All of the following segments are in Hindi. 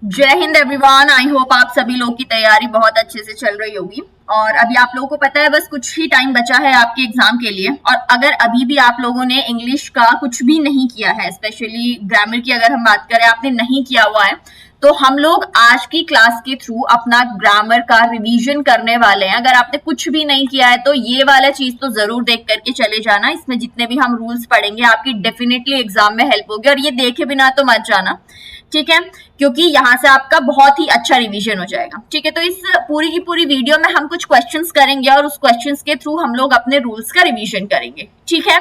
जय हिंद एवरीवन। आई होप आप सभी लोग की तैयारी बहुत अच्छे से चल रही होगी और अभी आप लोगों को पता है बस कुछ ही टाइम बचा है आपके एग्जाम के लिए। और अगर अभी भी आप लोगों ने इंग्लिश का कुछ भी नहीं किया है, स्पेशली ग्रामर की अगर हम बात करें आपने नहीं किया हुआ है, तो हम लोग आज की क्लास के थ्रू अपना ग्रामर का रिवीजन करने वाले हैं। अगर आपने कुछ भी नहीं किया है तो ये वाला चीज तो जरूर देख करके चले जाना। इसमें जितने भी हम रूल्स पढ़ेंगे आपकी डेफिनेटली एग्जाम में हेल्प होगी और ये देखे बिना तो मत जाना, ठीक है, क्योंकि यहाँ से आपका बहुत ही अच्छा रिवीजन हो जाएगा। ठीक है, तो इस पूरी की पूरी वीडियो में हम कुछ क्वेश्चंस करेंगे और उस क्वेश्चंस के थ्रू हम लोग अपने रूल्स का रिवीजन करेंगे। ठीक है,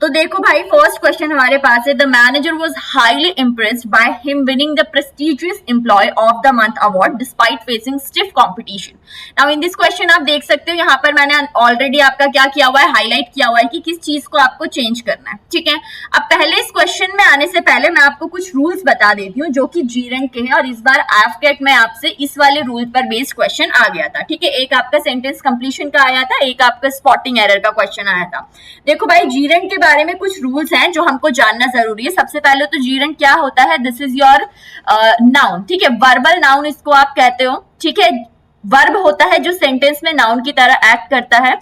तो देखो भाई, फर्स्ट क्वेश्चन हमारे पास है, the manager was highly impressed by him winning the prestigious employ of the month award despite facing stiff competition. Now in this question आप देख सकते हो यहाँ पर मैंने ऑलरेडी आपका क्या किया हुआ है, हाईलाइट किया हुआ है कि किस चीज को आपको चेंज करना है। ठीक है, अब पहले इस क्वेश्चन में आने से पहले मैं आपको कुछ रूल्स बता देती हूँ जो कि जी रैंक के हैं और इस बार AFCAT में आपसे इस वाले रूल पर बेस्ड क्वेश्चन आ गया था। ठीक है, एक आपका सेंटेंस कंप्लीशन का आया था, एक आपका स्पॉटिंग एरर का क्वेश्चन आया था। देखो भाई, जी रैंक के बारे में कुछ रूल्स हैं जो हमको जानना जरूरी है। सबसे पहले तो जी रैंक क्या होता है, दिस इज योर नाउन। ठीक है, वर्बल नाउन इसको आप कहते हो। ठीक है, वर्ब होता है जो सेंटेंस में नाउन की तरह एक्ट करता है।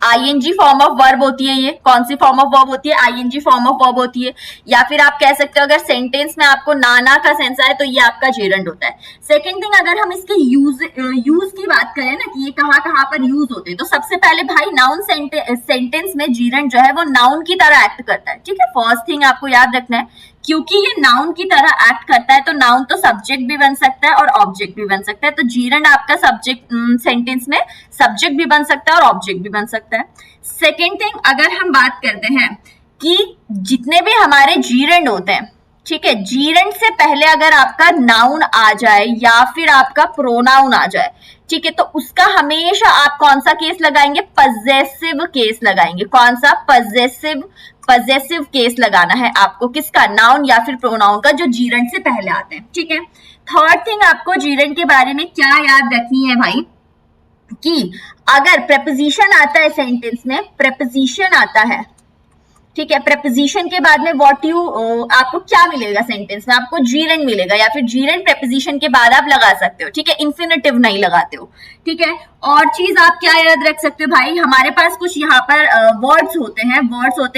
आईएनजी फॉर्म ऑफ वर्ब होती है। ये कौन सी फॉर्म ऑफ वर्ब होती है? आईएनजी फॉर्म ऑफ वर्ब होती है। या फिर आप कह सकते हो अगर सेंटेंस में आपको नाना का सेंस आए तो ये आपका जेरंड होता है। सेकंड थिंग, अगर हम इसके यूज की बात करें ना कि ये कहाँ कहाँ पर यूज होते हैं, तो सबसे पहले भाई नाउन सेंटेंस में जीरंड जो है वो नाउन की तरह एक्ट करता है। ठीक है, फर्स्ट थिंग आपको याद रखना है, क्योंकि ये नाउन की तरह एक्ट करता है तो नाउन तो सब्जेक्ट भी बन सकता है और ऑब्जेक्ट भी बन सकता है। तो जीरंड आपका सब्जेक्ट सेंटेंस में सब्जेक्ट भी बन सकता है और ऑब्जेक्ट भी बन सकता है। सेकेंड थिंग, अगर हम बात करते हैं कि जितने भी हमारे जीरंड होते हैं, ठीक है, जीरंड से पहले अगर आपका नाउन आ जाए या फिर आपका प्रोनाउन आ जाए, ठीक है, तो उसका हमेशा आप कौन सा केस लगाएंगे? पजेसिव केस लगाएंगे। कौन सा? पजेसिव केस लगाना है आपको। किसका? नाउन या फिर प्रोनाउन का, जो जीरंड से पहले आते हैं। ठीक है, थर्ड थिंग, आपको जीरंड के बारे में क्या याद रखनी है भाई, कि अगर प्रेपोजिशन आता है सेंटेंस में, प्रेपोजिशन आता है, ठीक है, प्रेपोजिशन के बाद में व्हाट यू आपको क्या मिलेगा सेंटेंस में? आपको जीरंड मिलेगा या फिर जीरंड प्रेपोजिशन के बाद आप लगा सकते हो। ठीक है, इंफिनिटिव नहीं लगाते हो। ठीक है, और चीज आप क्या याद रख सकते हो भाई, हमारे पास कुछ यहाँ पर वर्ड्स होते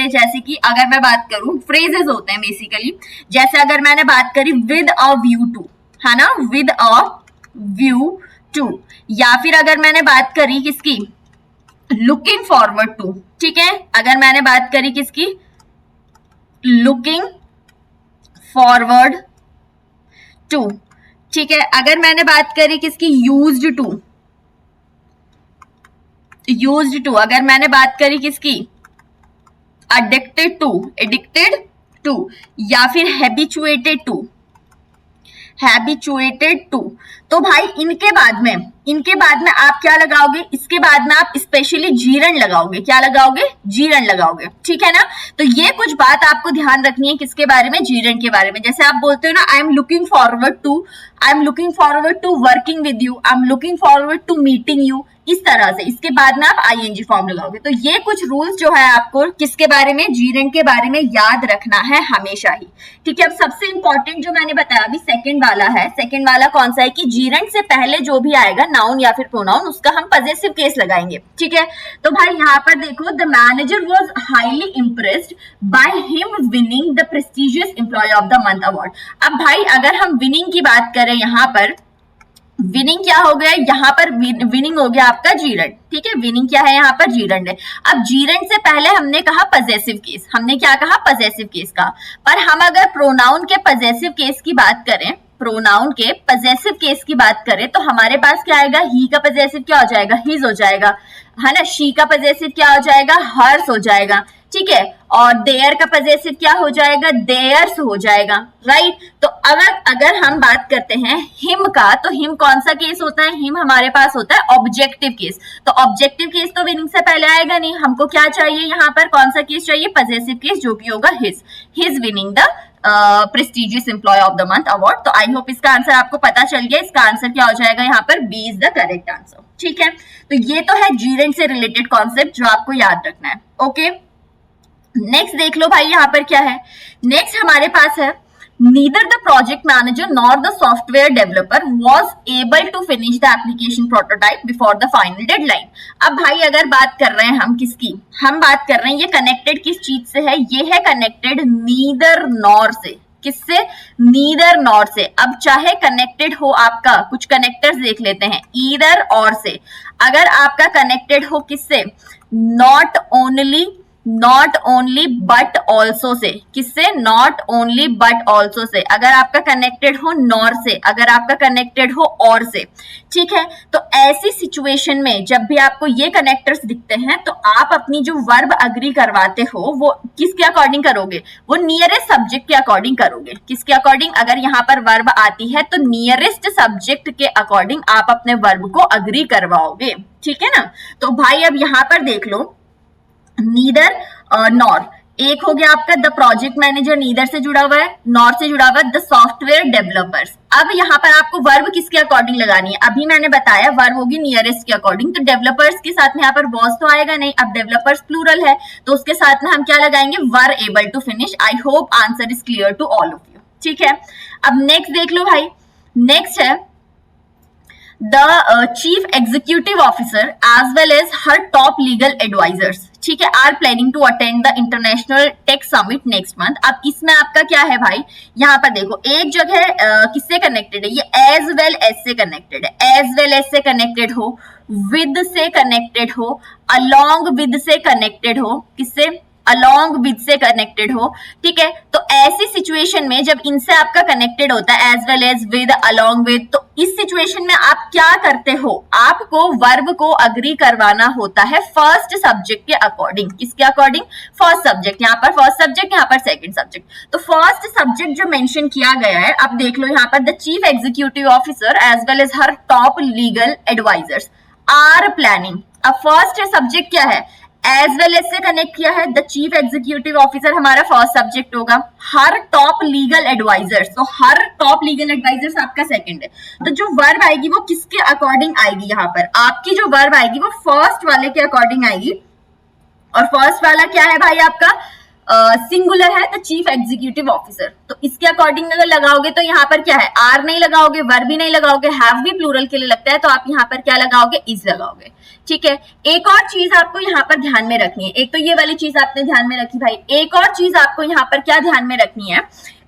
हैं जैसे कि अगर मैं बात करूं, फ्रेजेस होते हैं बेसिकली। जैसे अगर मैंने बात करी विद अ व्यू टू, है ना, विद अ व्यू टू, या फिर अगर मैंने बात करी किसकी? Looking forward to. ठीक है, अगर मैंने बात करी किसकी? Looking forward to. ठीक है, अगर मैंने बात करी किसकी? Used to. अगर मैंने बात करी किसकी? एडिक्टेड टू, या फिर हैबिचुएटेड टू। तो भाई इनके बाद में आप क्या लगाओगे? इसके बाद में आप स्पेशली जीरंड लगाओगे। क्या लगाओगे? जीरंड लगाओगे। ठीक है ना, तो ये कुछ बात आपको ध्यान रखनी है किसके बारे में? जीरंड के बारे में। जैसे आप बोलते हो ना, I am looking forward to working with you, I am looking forward to meeting you, इस तरह से इसके बाद में आप आईएनजी फॉर्म लगाओगे। तो ये कुछ रूल्स जो है आपको किसके बारे में? जीरंड के बारे में याद रखना है हमेशा ही। ठीक है, अब सबसे इंपॉर्टेंट जो मैंने बताया अभी सेकंड वाला है। सेकंड वाला कौन सा है कि जीरंड से पहले जो भी आएगा नाउन या फिर प्रोनाउन, उसका हम पजेसिव केस लगाएंगे। ठीक है, तो भाई यहाँ पर देखो, the manager was highly impressed by him winning the prestigious employ of the month award. अब भाई अगर हम विनिंग की बात करें, यहाँ पर विनिंग क्या हो गया? यहाँ पर विनिंग हो गया आपका जीरंड। ठीक है, विनिंग क्या है? यहाँ पर जीरंड है। अब जीरंड से पहले हमने कहा पजेसिव केस, हमने क्या कहा? पजेसिव केस का। पर हम अगर प्रोनाउन के पजेसिव केस की बात करें, तो हमारे पास क्या आएगा? ही का पजेसिव क्या हो जाएगा? हिज हो जाएगा, है ना। शी का पजेसिव क्या हो जाएगा? हर्स हो जाएगा। ठीक है, और देयर का पजेसिव क्या हो जाएगा? देयर्स हो जाएगा, राइट। तो अगर हम बात करते हैं हिम का, तो हिम कौन सा केस होता है? हिम हमारे पास होता है ऑब्जेक्टिव केस। तो ऑब्जेक्टिव केस तो विनिंग से पहले आएगा नहीं। हमको क्या चाहिए यहाँ पर? कौन सा केस चाहिए? पजेसिव केस, जो कि होगा his winning the prestigious employ of the month award. तो आई होप इसका आंसर आपको पता चल गया। इसका आंसर क्या हो जाएगा? यहाँ पर B is the correct answer. ठीक है, तो ये तो है जीरंड से रिलेटेड कॉन्सेप्ट जो आपको याद रखना है। ओके, नेक्स्ट देख लो भाई, यहाँ पर क्या है? नेक्स्ट हमारे पास है neither the project manager nor the software developer was able to finish the application prototype before the final deadline. अब भाई अगर बात कर रहे हैं हम किसकी, हम बात कर रहे हैं ये कनेक्टेड किस चीज से है, ये है कनेक्टेड neither nor से. किससे? नीदर नॉर से. अब चाहे कनेक्टेड हो आपका, कुछ कनेक्टर्स देख लेते हैं, ईदर और से. अगर आपका कनेक्टेड हो किससे? Not only but also say. किससे? Not only but also say. अगर आपका कनेक्टेड हो नॉर से, अगर आपका कनेक्टेड हो और से. ठीक है, तो ऐसी सिचुएशन में जब भी आपको ये कनेक्टर्स दिखते हैं तो आप अपनी जो वर्ब अग्री करवाते हो वो किसके अकॉर्डिंग करोगे? वो नियरेस्ट सब्जेक्ट के अकॉर्डिंग करोगे. किसके अकॉर्डिंग? अगर यहाँ पर वर्ब आती है तो नियरेस्ट सब्जेक्ट के अकॉर्डिंग आप अपने वर्ब को अग्री करवाओगे. ठीक है ना. तो भाई अब यहाँ पर देख लो, नीदर नॉर. एक हो गया आपका द प्रोजेक्ट मैनेजर, नीदर से जुड़ा हुआ है, नॉर से जुड़ा हुआ है द सॉफ्टवेयर डेवलपर्स. अब यहाँ पर आपको वर्ब किसके अकॉर्डिंग लगानी है? अभी मैंने बताया वर्ब होगी नियरेस्ट के अकॉर्डिंग. तो डेवलपर्स के साथ में यहाँ पर वॉज तो आएगा नहीं. अब डेवलपर्स प्लूरल है तो उसके साथ में हम क्या लगाएंगे? Were able to finish. I hope answer is clear to all of you. ठीक है, अब नेक्स्ट देख लो भाई. नेक्स्ट है the chief executive officer as well as her top legal advisors. ठीक है, are planning to attend the international tech summit next month. अब इसमें आपका क्या है भाई? यहाँ पर देखो एक जगह किससे कनेक्टेड है? ये as well as से कनेक्टेड है. as well as से कनेक्टेड हो, with से कनेक्टेड हो, along with से कनेक्टेड हो. किससे? along with से कनेक्टेड हो. ठीक है, तो ऐसी सिचुएशन में जब इनसे आपका कनेक्टेड होता है as well as with, along with, तो इस सिचुएशन में आप क्या करते हो? आपको वर्ब को अग्री करवाना होता है फर्स्ट सब्जेक्ट के अकॉर्डिंग. किसके अकॉर्डिंग? First subject. यहाँ पर फर्स्ट सब्जेक्ट, यहाँ पर सेकंड सब्जेक्ट. तो फर्स्ट सब्जेक्ट जो मेंशन किया गया है, अब देख लो यहाँ पर the chief executive officer as well as her top legal advisers are planning. अब फर्स्ट सब्जेक्ट क्या है? एज वेल एज से कनेक्ट किया है. द चीफ एग्जीक्यूटिव ऑफिसर हमारा फर्स्ट सब्जेक्ट होगा. हर टॉप लीगल एडवाइजर्स, तो हर टॉप लीगल एडवाइजर्स आपका सेकंड है. तो जो वर्ब आएगी वो किसके अकॉर्डिंग आएगी? यहाँ पर आपकी जो वर्ब आएगी वो फर्स्ट वाले के अकॉर्डिंग आएगी. और फर्स्ट वाला क्या है भाई आपका? सिंगुलर है, द चीफ एग्जीक्यूटिव ऑफिसर. तो इसके अकॉर्डिंग अगर लगाओगे तो यहाँ पर क्या है? आर नहीं लगाओगे, वर्ब भी नहीं लगाओगे, हैव भी प्लूरल के लिए लगता है, तो आप यहाँ पर क्या लगाओगे? इज लगाओगे. ठीक है, एक और चीज आपको यहाँ पर ध्यान में रखनी है. एक तो ये वाली चीज आपने ध्यान में रखी भाई. एक और चीज आपको यहाँ पर क्या ध्यान में रखनी है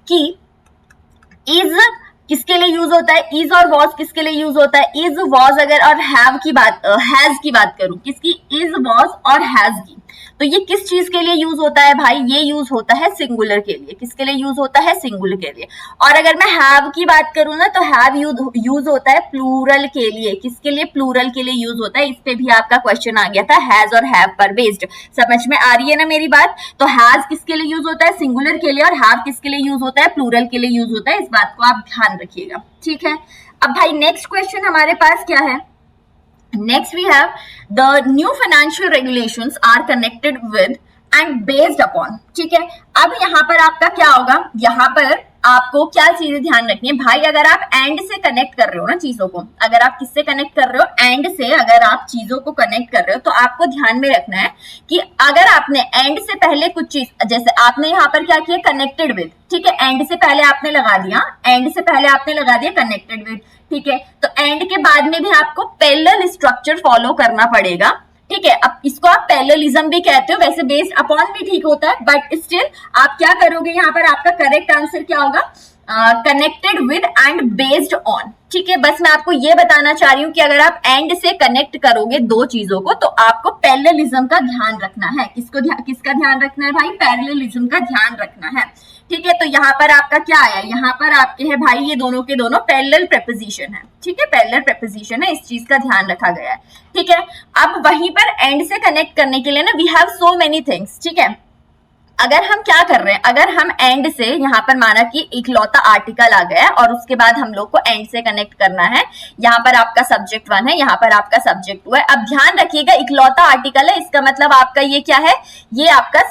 कि इज किसके लिए यूज होता है? इज और वॉज किसके लिए यूज होता है? इज, वॉज अगर और हैव की बात, हैज की बात करूं, किसकी? इज, वॉज और हैज की. तो ये किस चीज के लिए यूज होता है भाई? ये यूज होता है सिंगुलर के लिए. किसके लिए यूज होता है? सिंगुलर के लिए. और अगर मैं हैव की बात करूं ना तो हैव यूज होता है प्लूरल के लिए. किसके लिए? प्लूरल के लिए यूज होता है. इस पे भी आपका क्वेश्चन आ गया था हैज और हैव पर बेस्ड. समझ में आ रही है ना मेरी बात? तो हैज किसके लिए यूज होता है? सिंगुलर के लिए. और हैव किसके लिए यूज होता है? प्लूरल के लिए यूज होता है. इस बात को आप ध्यान रखिएगा. ठीक है, अब भाई नेक्स्ट क्वेश्चन हमारे पास क्या है? Next we have the new financial regulations are connected with and based upon. ठीक है, अब यहाँ पर आपका क्या होगा? यहाँ पर आपको क्या चीजें ध्यान रखनी है भाई? अगर आप एंड से कनेक्ट कर रहे हो ना चीजों को, अगर आप किससे कनेक्ट कर रहे हो? एंड से अगर आप चीजों को कनेक्ट कर रहे हो तो आपको ध्यान में रखना है कि अगर आपने एंड से पहले कुछ चीज, जैसे आपने यहाँ पर क्या किया? Connected with. ठीक है, एंड से पहले आपने लगा दिया, एंड से पहले आपने लगा दिया कनेक्टेड विद. ठीक है, तो एंड के बाद में भी आपको पैरेलल स्ट्रक्चर फॉलो करना पड़ेगा. ठीक है, अब इसको आप पैरेललिज्म भी कहते हो, वैसे बेस्ड अपॉन भी ठीक होता है, बट स्टिल आप क्या करोगे? यहाँ पर आपका करेक्ट आंसर क्या होगा? Connected with and based on. ठीक है, बस मैं आपको ये बताना चाह रही हूँ कि अगर आप एंड से कनेक्ट करोगे दो चीजों को तो आपको पैरेललिज्म का ध्यान रखना है. किसका ध्यान रखना है भाई? पैरेललिज्म का ध्यान रखना है. ठीक है, तो यहाँ पर आपका क्या आया? यहाँ पर आपके है भाई ये दोनों के दोनों पैरेलल प्रेपोजिशन है. ठीक है, पैरेलल प्रेपोजिशन है, इस चीज का ध्यान रखा गया है. ठीक है, अब वहीं पर एंड से कनेक्ट करने के लिए ना we have so many things. ठीक है, अगर हम क्या कर रहे हैं? अगर हम एंड से यहाँ पर माना कि इकलौता आर्टिकल आ गया और उसके बाद हम लोग को एंड से कनेक्ट करना है. यहाँ पर आपका सब्जेक्ट 1 है, यहाँ पर आपका सब्जेक्ट 2 है. अब ध्यान रखिएगा इकलौता आर्टिकल है, इसका मतलब आपका ये क्या है? ये आपका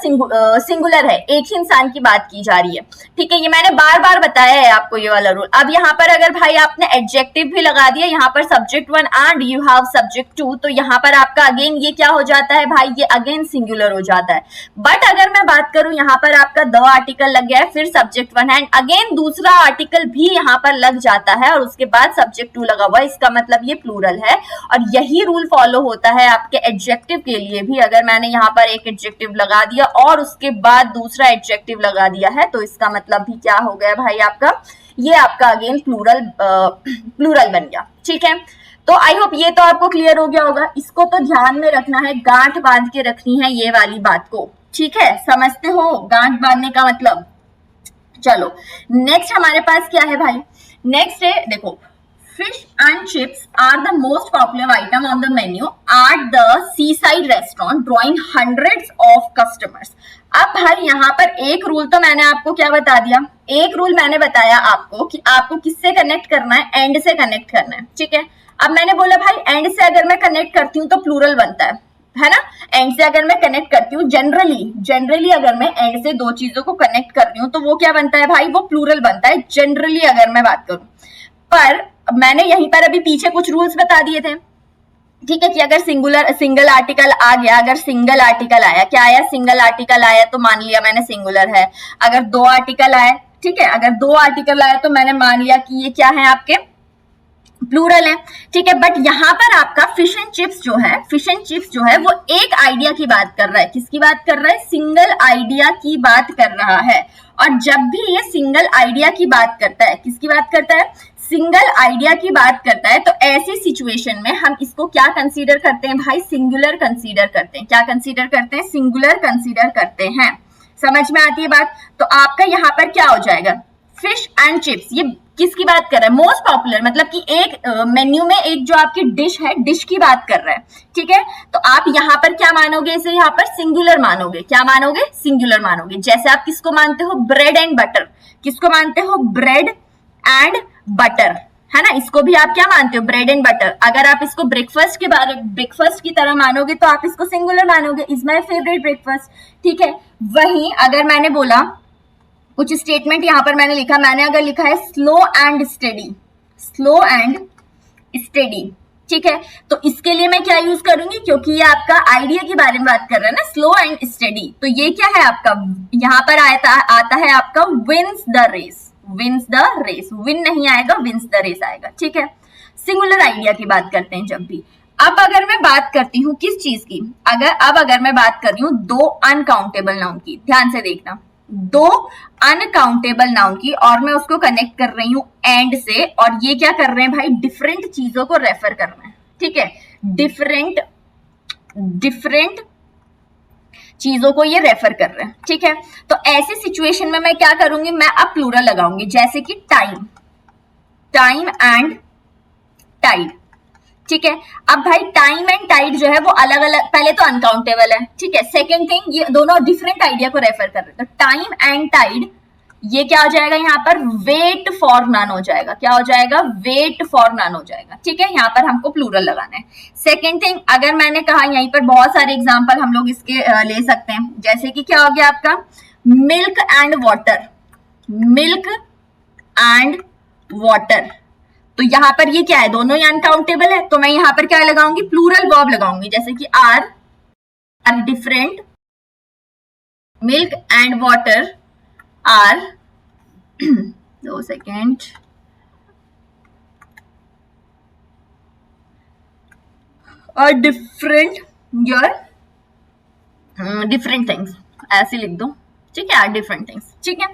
सिंगुलर है, एक ही इंसान की बात की जा रही है. ठीक है, ये मैंने बार बार बताया है आपको ये वाला रूल. अब यहाँ पर अगर भाई आपने एडजेक्टिव भी लगा दिया, यहाँ पर subject 1 and you have subject 2, तो यहाँ पर आपका अगेन ये क्या हो जाता है भाई? ये अगेन सिंगुलर हो जाता है. बट अगर मैं बात करूं, यहाँ पर आपका द आर्टिकल लग गया है, फिर सब्जेक्ट वन है, एंड अगेन दूसरा आर्टिकल भी यहाँ पर लग जाता है और उसके बाद सब्जेक्ट टू लगा हुआ है, इसका मतलब ये प्लूरल है। और यही रूल फॉलो होता है आपके एडजेक्टिव के लिए भी। अगर मैंने यहाँ पर एक एडजेक्टिव लगा दिया और उसके बाद दूसरा एडजेक्टिव लगा दिया है तो इसका मतलब भी क्या हो गया भाई आपका, ये आपका अगेन प्लूरल बन गया। ठीक है, तो आई होप ये तो आपको क्लियर हो गया होगा। इसको तो ध्यान में रखना है, गांठ बांध के रखनी है ये वाली बात को। ठीक है, समझते हो गांठ बांधने का मतलब। चलो नेक्स्ट हमारे पास क्या है भाई, नेक्स्ट है देखो, fish and chips are the most popular item on the menu at the seaside restaurant drawing hundreds of customers. अब भाई यहाँ पर एक रूल तो मैंने आपको क्या बता दिया, एक रूल मैंने बताया आपको कि आपको किससे कनेक्ट करना है, एंड से कनेक्ट करना है। ठीक है, अब मैंने बोला भाई एंड से अगर मैं कनेक्ट करती हूँ तो प्लूरल बनता है ना। एंड से अगर मैं कनेक्ट करती हूँ, जनरली अगर मैं एंड से दो चीजों को कनेक्ट कर रही हूँ तो वो क्या बनता है भाई, वो प्लूरल बनता है जनरली अगर मैं बात करूं। पर मैंने यहीं पर अभी पीछे कुछ रूल्स बता दिए थे। ठीक है, कि अगर सिंगल आर्टिकल आ गया, अगर सिंगल आर्टिकल आया, क्या आया, सिंगल आर्टिकल आया तो मान लिया मैंने सिंगुलर है। अगर दो आर्टिकल आए, ठीक है, अगर दो आर्टिकल आए तो मैंने मान लिया कि ये क्या है आपके प्लूरल है। ठीक है, बट यहाँ पर आपका फिश एंड चिप्स जो है वो एक आइडिया की बात कर रहा है। किसकी बात कर रहा है, सिंगल आइडिया की बात कर रहा है। और जब भी ये सिंगल आइडिया की बात करता है, किसकी बात करता है, सिंगल आइडिया की बात करता है, तो ऐसी सिचुएशन में हम इसको क्या कंसीडर करते हैं भाई, सिंगुलर कंसीडर करते हैं। क्या कंसीडर करते हैं, सिंगुलर कंसीडर करते हैं। समझ में आती है बात। तो आपका यहाँ पर क्या हो जाएगा, फिश एंड चिप्स, ये किसकी बात कर रहा है, मोस्ट पॉपुलर, मतलब कि एक मेन्यू में एक जो आपकी डिश है, डिश की बात कर रहा है। ठीक है, तो आप यहाँ पर क्या मानोगे, इसे यहाँ पर सिंगुलर मानोगे। क्या मानोगे, सिंगुलर मानोगे। जैसे आप किसको मानते हो, ब्रेड एंड बटर। किसको मानते हो, ब्रेड एंड बटर, है ना। इसको भी आप क्या मानते हो, ब्रेड एंड बटर। अगर आप इसको ब्रेकफास्ट की तरह मानोगे तो आप इसको सिंगुलर मानोगे, इज माई फेवरेट ब्रेकफास्ट। ठीक है, वहीं अगर मैंने बोला कुछ स्टेटमेंट यहाँ पर मैंने लिखा, मैंने अगर लिखा है स्लो एंड स्टेडी, ठीक है, तो इसके लिए मैं क्या यूज करूंगी, क्योंकि ये आपका आइडिया के बारे में बात कर रहा है ना, स्लो एंड स्टेडी, तो ये क्या है आपका, यहाँ पर आता है आपका विंस द रेस। विन नहीं आएगा, विंस द रेस आएगा। ठीक है, सिंगुलर आइडिया की बात करते हैं जब भी। अब अगर मैं बात करती हूँ किस चीज की, अगर मैं बात कर रही हूँ दो अनकाउंटेबल नाउन की, ध्यान से देखना, दो अनकाउंटेबल नाउन की, और मैं उसको कनेक्ट कर रही हूं एंड से, और ये क्या कर रहे हैं भाई, डिफरेंट चीजों को रेफर कर रहे हैं। ठीक है, डिफरेंट चीजों को ये रेफर कर रहे हैं। ठीक है, तो ऐसी सिचुएशन में मैं क्या करूंगी, मैं अब प्लूरल लगाऊंगी, जैसे कि टाइम एंड टाइड। ठीक है, अब भाई टाइम एंड टाइड जो है वो अलग अलग, पहले तो अनकाउंटेबल है। ठीक है, सेकेंड थिंग, ये दोनों डिफरेंट आइडिया को रेफर कर रहे हैं। तो टाइम एंड टाइड, ये क्या हो जाएगा यहाँ पर, वेट फॉर नन हो जाएगा। क्या हो जाएगा, वेट फॉर नन हो जाएगा। ठीक है, यहाँ पर हमको प्लूरल लगाना है। सेकेंड थिंग, अगर मैंने कहा, यहीं पर बहुत सारे एग्जाम्पल हम लोग इसके ले सकते हैं, जैसे कि क्या हो गया आपका, मिल्क एंड वाटर। तो यहाँ पर ये क्या है, दोनों ही अनकाउंटेबल है, तो मैं यहाँ पर क्या लगाऊंगी, प्लूरल वर्ब लगाऊंगी, जैसे कि are different, milk and water are 2 second, और डिफरेंट थिंग्स, ऐसे लिख दो। ठीक है, आर डिफरेंट थिंग्स। ठीक है,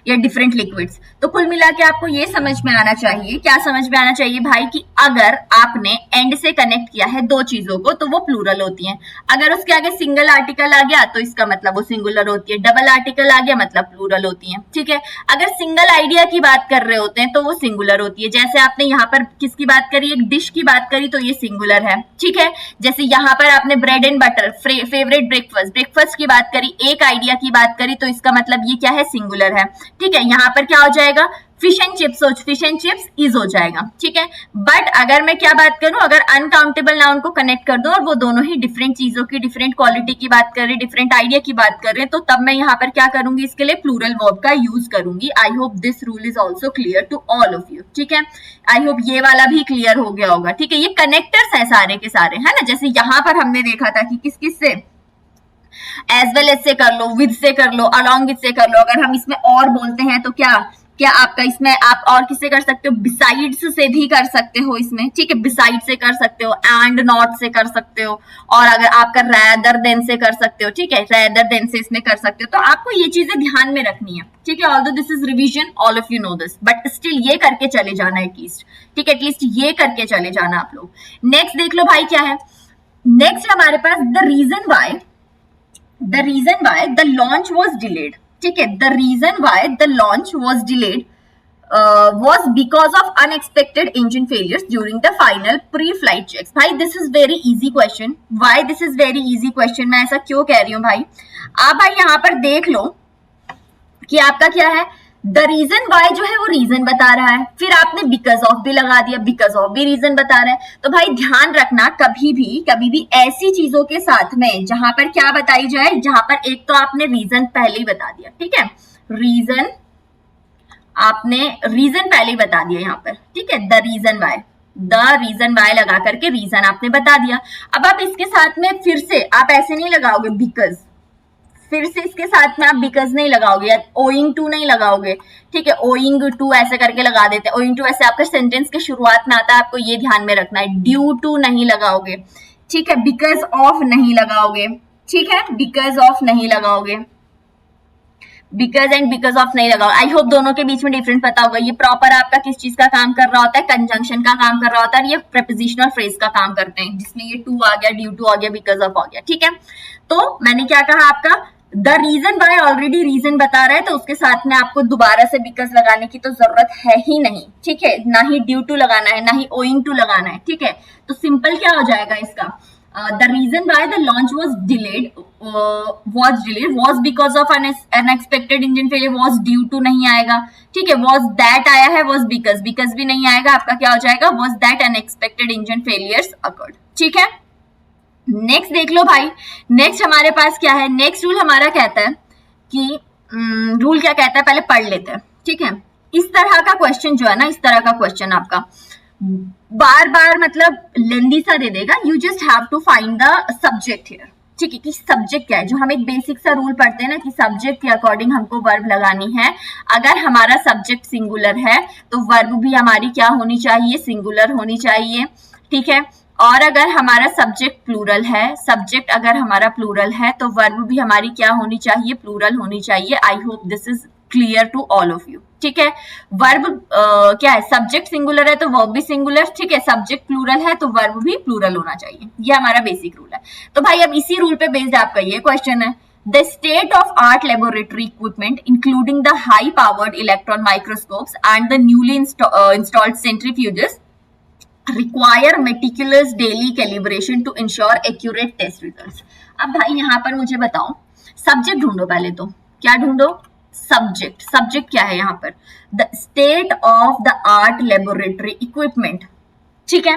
या डिफरेंट लिक्विड्स। तो कुल मिला के आपको ये समझ में आना चाहिए, क्या समझ में आना चाहिए भाई, कि अगर आपने एंड से कनेक्ट किया है दो चीजों को तो वो प्लूरल होती हैं। अगर उसके आगे सिंगल आर्टिकल आ गया तो इसका मतलब वो सिंगुलर होती है, डबल आर्टिकल आ गया मतलब प्लूरल होती है। ठीक है, अगर सिंगल आइडिया की बात कर रहे होते हैं तो वो सिंगुलर होती है। जैसे आपने यहाँ पर किसकी बात करी, एक डिश की बात करी, तो ये सिंगुलर है। ठीक है, जैसे यहाँ पर आपने bread and butter, favourite breakfast की बात करी, एक आइडिया की बात करी, तो इसका मतलब ये क्या है, सिंगुलर है। ठीक है, यहाँ पर क्या हो जाएगा, फिश एंड चिप्स इज हो जाएगा। ठीक है, बट अगर मैं क्या बात करूं, अगर अनकाउंटेबल नाउन को कनेक्ट कर दूं और वो दोनों ही डिफरेंट चीजों की, डिफरेंट क्वालिटी की बात कर रहे हैं, डिफरेंट आइडिया की बात कर रहे हैं, तो तब मैं यहाँ पर क्या करूंगी, इसके लिए प्लूरल वर्ब का यूज करूंगी। I hope this rule is also clear to all of you. ठीक है, आई होप ये वाला भी क्लियर हो गया होगा। ठीक है, ये कनेक्टर्स है सारे के सारे, है ना। जैसे यहाँ पर हमने देखा था कि किस किस से, एज वेल एज से कर लो, विद से कर लो, अलॉन्ग विद से कर लो। अगर हम इसमें और बोलते हैं तो क्या क्या आपका इसमें आप और किससे कर सकते हो, बिसाइड्स से भी कर सकते हो इसमें, ठीक है, बिसाइड से कर सकते हो, एंड नॉट से कर सकते हो, और अगर आपका रैदर देन से कर सकते हो, ठीक है, रैदर देन से इसमें कर सकते हो। तो आपको ये चीजें ध्यान में रखनी है, ठीक है। Although this is revision, all of you know this, but still ये करके चले जाना एटलीस्ट, ठीक है, एटलीस्ट ये करके चले जाना आप लोग। नेक्स्ट देख लो भाई क्या है, नेक्स्ट हमारे पास the reason why the launch was delayed, ठीक है, the reason why the launch was delayed was because of unexpected engine failures during the final pre-flight checks। भाई this is very easy question। Why this is very easy question? मैं ऐसा क्यों कह रही हूँ भाई, आप भाई यहाँ पर देख लो कि आपका क्या है, द रीजन वाई जो है वो रीजन बता रहा है, फिर आपने बिकॉज ऑफ भी लगा दिया, बिकॉज ऑफ भी रीजन बता रहा है। तो भाई ध्यान रखना, कभी भी ऐसी चीजों के साथ में जहां पर क्या बताई जाए, जहां पर एक तो आपने रीजन पहले ही बता दिया, ठीक है, रीजन आपने रीजन पहले ही बता दिया यहाँ पर, ठीक है, द रीजन वाई लगा करके रीजन आपने बता दिया। अब आप इसके साथ में फिर से आप ऐसे नहीं लगाओगे बिकॉज, फिर से इसके साथ में आप बिकॉज नहीं लगाओगे या ओइंग टू नहीं लगाओगे, ठीक है, ओइंग टू ऐसे करके लगा देते हैं, ओइंग टू ऐसे आपका सेंटेंस के शुरुआत में आता है, आपको ये ध्यान में रखना है। ड्यू टू नहीं लगाओगे, ठीक है, बिकॉज ऑफ नहीं लगाओगे, ठीक है, बिकॉज ऑफ नहीं लगाओगे, बिकॉज एंड बिकॉज ऑफ नहीं लगाओ। आई होप दोनों के बीच में डिफरेंस पता होगा। ये प्रॉपर आपका किस चीज का काम कर रहा होता है, कंजंक्शन का काम कर रहा होता है, और ये प्रेपोजिशनल फ्रेज का काम करते हैं, जिसमें ये टू आ गया, ड्यू टू आ गया, बिकॉज ऑफ आ गया, ठीक है। तो मैंने क्या कहा, आपका the reason by already reason बता रहा है, तो उसके साथ में आपको दोबारा से बिकॉज लगाने की तो जरूरत है ही नहीं, ठीक है, ना ही ड्यू टू लगाना है, ना ही ओइंग टू लगाना है, ठीक है। तो सिंपल क्या हो जाएगा इसका, the reason why the launch was delayed was because of unexpected engine failure, was due to नहीं आएगा, ठीक है, was that आया है, was because भी नहीं आएगा, आपका क्या हो जाएगा, was that unexpected engine failures occurred, ठीक है। नेक्स्ट देख लो भाई, नेक्स्ट हमारे पास क्या है, नेक्स्ट रूल हमारा कहता है कि रूल क्या कहता है, पहले पढ़ लेते हैं, ठीक है। इस तरह का क्वेश्चन जो है ना, इस तरह का क्वेश्चन आपका बार बार मतलब लेंदी सा दे देगा, you just have to find the subject here, ठीक है, कि सब्जेक्ट क्या है। जो हम एक बेसिक सा रूल पढ़ते हैं ना कि सब्जेक्ट के अकॉर्डिंग हमको वर्ब लगानी है। अगर हमारा सब्जेक्ट सिंगुलर है तो वर्ब भी हमारी क्या होनी चाहिए, सिंगुलर होनी चाहिए, ठीक है। और अगर हमारा सब्जेक्ट प्लूरल है, सब्जेक्ट अगर हमारा प्लूरल है तो वर्ब भी हमारी क्या होनी चाहिए, प्लूरल होनी चाहिए। I hope this is clear to all of you, ठीक है। वर्ब क्या है, सब्जेक्ट सिंगुलर है तो वर्ब भी सिंगुलर, ठीक है, सब्जेक्ट प्लूरल है तो वर्ब भी प्लूरल होना चाहिए, ये हमारा बेसिक रूल है। तो भाई अब इसी रूल पे बेस्ड आपका ये क्वेश्चन है, the state of art laboratory equipment including the high powered electron microscopes and the newly installed centrifuges require meticulous daily calibration to ensure accurate test results। अब भाई यहाँ पर मुझे बताओ, सब्जेक्ट ढूंढो पहले, तो क्या ढूंढो, सब्जेक्ट। सब्जेक्ट क्या है यहाँ पर, the state of the art laboratory equipment, ठीक है।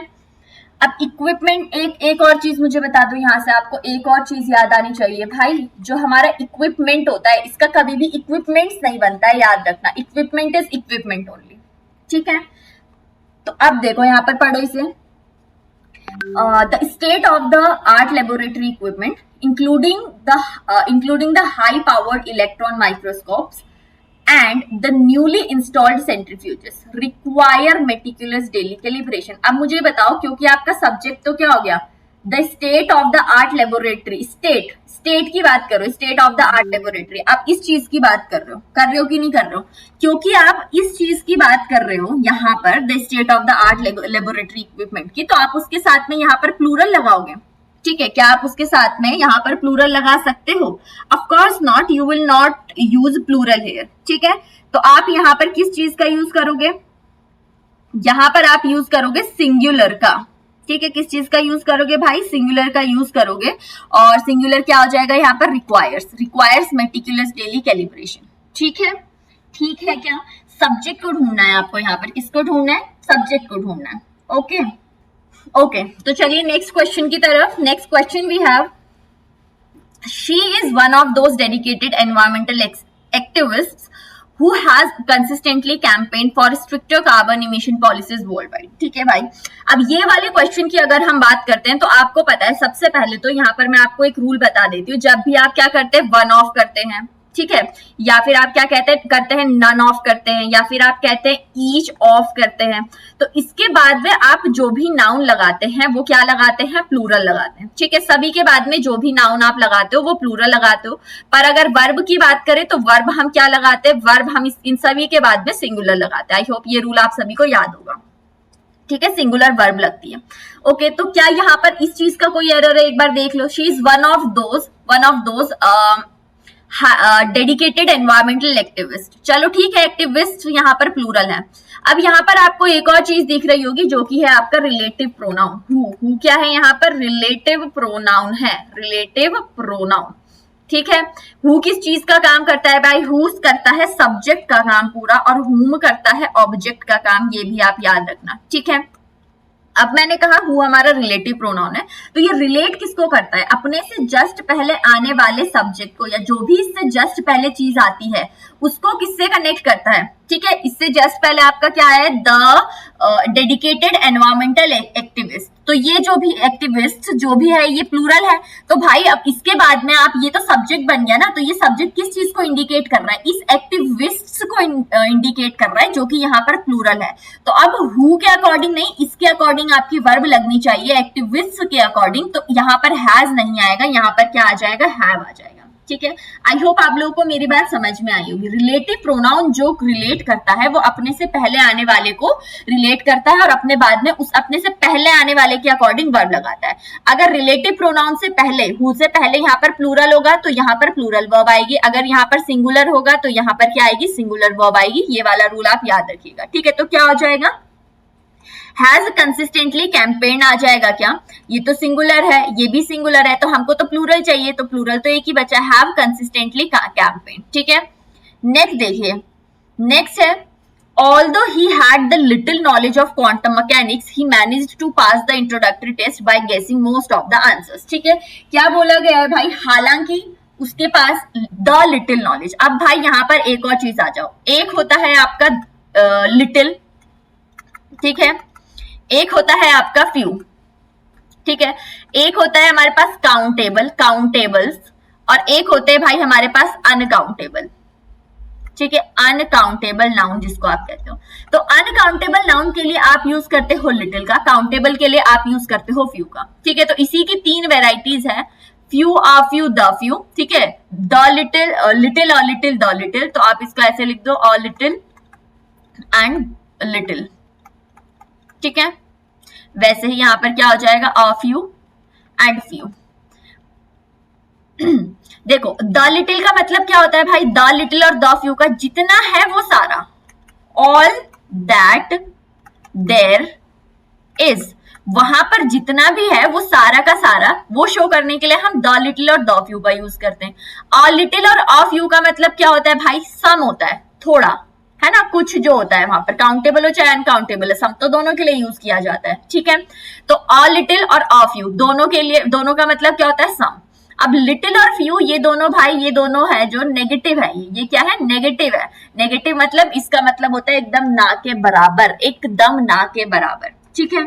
अब इक्विपमेंट, एक और चीज मुझे बता दो, यहाँ से आपको एक और चीज याद आनी चाहिए भाई, जो हमारा इक्विपमेंट होता है इसका कभी भी इक्विपमेंट्स नहीं बनता है, याद रखना, इक्विपमेंट इज इक्विपमेंट ओनली, ठीक है। तो अब देखो यहाँ पर पढ़ो इसे, the state of the art laboratory equipment including the high powered electron microscopes and the newly installed centrifuges require meticulous daily calibration। अब मुझे बताओ, क्योंकि आपका सब्जेक्ट तो क्या हो गया, the state of the art laboratory, state की बात करो, state of the art laboratory, आप इस चीज की बात कर रहे हो कि नहीं कर रहे हो, क्योंकि आप इस चीज की बात कर रहे हो यहाँ पर, the state of the art laboratory equipment की, तो आप उसके साथ में यहाँ पर प्लूरल लगाओगे, ठीक है। क्या आप उसके साथ में यहाँ पर प्लूरल लगा सकते हो, of course not, you will not use plural here, ठीक है। तो आप यहाँ पर किस चीज का यूज करोगे, यहाँ पर आप यूज करोगे सिंगुलर का, ठीक है। किस चीज का यूज करोगे भाई, सिंगुलर का यूज करोगे, और सिंगुलर क्या हो जाएगा यहाँ पर, रिक्वायर्स मेटिकुलस डेली कैलिब्रेशन, ठीक है। ठीक है, क्या सब्जेक्ट को ढूंढना है आपको, यहाँ पर किसको ढूंढना है, सब्जेक्ट को ढूंढना है, ओके ओके। तो चलिए नेक्स्ट क्वेश्चन की तरफ। Next question we have, she is one of those dedicated environmental activists who has consistently campaign for stricter carbon emission policies worldwide. ठीक है भाई, अब ये वाले क्वेश्चन की अगर हम बात करते हैं तो आपको पता है सबसे पहले तो यहाँ पर मैं आपको एक रूल बता देती हूँ, जब भी आप क्या करते हैं वन ऑफ करते हैं, ठीक है, या फिर आप क्या करते हैं नन ऑफ करते हैं, या फिर आप कहते हैं ईच ऑफ करते हैं, तो इसके बाद में आप जो भी नाउन लगाते हैं वो क्या लगाते हैं, प्लूरल लगाते हैं। ठीक है, सभी के बाद में जो भी नाउन आप लगाते हो वो प्लूरल लगाते हो, पर अगर वर्ब की बात करें तो वर्ब हम क्या लगाते हैं, वर्ब हम इन सभी के बाद में सिंगुलर लगाते हैं। आई होप ये रूल आप सभी को याद होगा। ठीक है, सिंगुलर वर्ब लगती है। ओके, तो क्या यहाँ पर इस चीज का कोई एरर है, एक बार देख लो। She is one of those dedicated environmental activist. चलो ठीक है, एक्टिविस्ट यहाँ पर प्लूरल है। अब यहाँ पर आपको एक और चीज दिख रही होगी जो कि है आपका रिलेटिव प्रोनाउन। हु क्या है यहाँ पर, रिलेटिव प्रोनाउन है, रिलेटिव प्रोनाउन। ठीक है, हु किस चीज का काम करता है भाई, हु करता है सब्जेक्ट का काम पूरा, और हुम करता है ऑब्जेक्ट का काम, ये भी आप याद रखना। ठीक है, अब मैंने कहा हु हमारा रिलेटिव प्रोनाउन है, तो ये रिलेट किसको करता है, अपने से जस्ट पहले आने वाले सब्जेक्ट को, या जो भी इससे जस्ट पहले चीज आती है उसको किससे कनेक्ट करता है। ठीक है, इससे जस्ट पहले आपका क्या है, द डेडिकेटेड एनवायरमेंटल एक्टिविस्ट। तो ये जो भी एक्टिविस्ट जो भी है ये प्लूरल है, तो भाई अब इसके बाद में आप, ये तो सब्जेक्ट बन गया ना, तो ये सब्जेक्ट किस चीज को इंडिकेट कर रहा है, इस एक्टिविस्ट्स को इंडिकेट कर रहा है, जो कि यहाँ पर प्लूरल है। तो अब हु के अकॉर्डिंग नहीं, इसके अकॉर्डिंग आपकी वर्ब लगनी चाहिए, एक्टिविस्ट के अकॉर्डिंग। तो यहाँ पर हैज नहीं आएगा, यहाँ पर क्या आ जाएगा, हैव आ जाएगा। ठीक है, आई होप आप लोगों को मेरी बात समझ में आई होगी। रिलेटिव प्रोनाउन जो रिलेट करता है वो अपने से पहले आने वाले को रिलेट करता है, और अपने बाद में उस अपने से पहले आने वाले के अकॉर्डिंग वर्ब लगाता है। अगर रिलेटिव प्रोनाउन से पहले, हु से पहले यहाँ पर प्लूरल होगा तो यहाँ पर प्लूरल वर्ब आएगी, अगर यहाँ पर सिंगुलर होगा तो यहाँ पर क्या आएगी, सिंगुलर वर्ब आएगी। ये वाला रूल आप याद रखिएगा। ठीक है, तो क्या हो जाएगा, हैज कंसिस्टेंटली कैंपेन आ जाएगा क्या, ये तो सिंगुलर है, ये भी सिंगुलर है, तो हमको तो प्लूरल चाहिए, तो प्लूरल तो एक ही बचा, हैव कंसिस्टेंटली कैंपेन। ठीक है, नेक्स्ट देखिए, नेक्स्ट है although he had the little knowledge of quantum mechanics he managed to pass the introductory test by guessing most of the answers। ठीक है, क्या बोला गया है भाई, हालांकि उसके पास the little knowledge। अब भाई यहाँ पर एक और चीज आ जाओ, एक होता है आपका लिटिल, ठीक है, एक होता है आपका फ्यू, ठीक है, एक होता है हमारे पास काउंटेबल्स, और एक होते हैं भाई हमारे पास अनकाउंटेबल। ठीक है, अनकाउंटेबल नाउन जिसको आप कहते हो। तो अनकाउंटेबल नाउन के लिए आप यूज करते हो लिटिल का, काउंटेबल के लिए आप यूज करते हो फ्यू का। ठीक है, तो इसी की 3 वेराइटीज है, few, uh few, the few. ठीक है, द लिटिल, लिटिल और लिटिल, द लिटिल, तो आप इसको ऐसे लिख दो, अ लिटिल एंड लिटिल। ठीक है, वैसे ही यहां पर क्या हो जाएगा, अ फ्यू एंड फ्यू। देखो, द लिटिल का मतलब क्या होता है भाई, द लिटिल और द फ्यू का जितना है वो सारा, ऑल दैट देयर इज, वहां पर जितना भी है वो सारा का सारा, वो शो करने के लिए हम द लिटिल और द फ्यू का यूज करते हैं। अ लिटिल और अ फ्यू का मतलब क्या होता है भाई, सम होता है, थोड़ा, है ना, कुछ जो होता है वहां पर, काउंटेबल हो चाहे अनकाउंटेबल है, सम तो दोनों के लिए यूज किया जाता है। ठीक है, तो अ लिटिल और अ फ्यू दोनों के लिए, दोनों का मतलब क्या होता है, सम। अब लिटिल और फ्यू ये दोनों भाई, ये दोनों है जो नेगेटिव है, ये क्या है, नेगेटिव है। नेगेटिव मतलब इसका मतलब होता है एकदम ना के बराबर, एकदम ना के बराबर। ठीक है,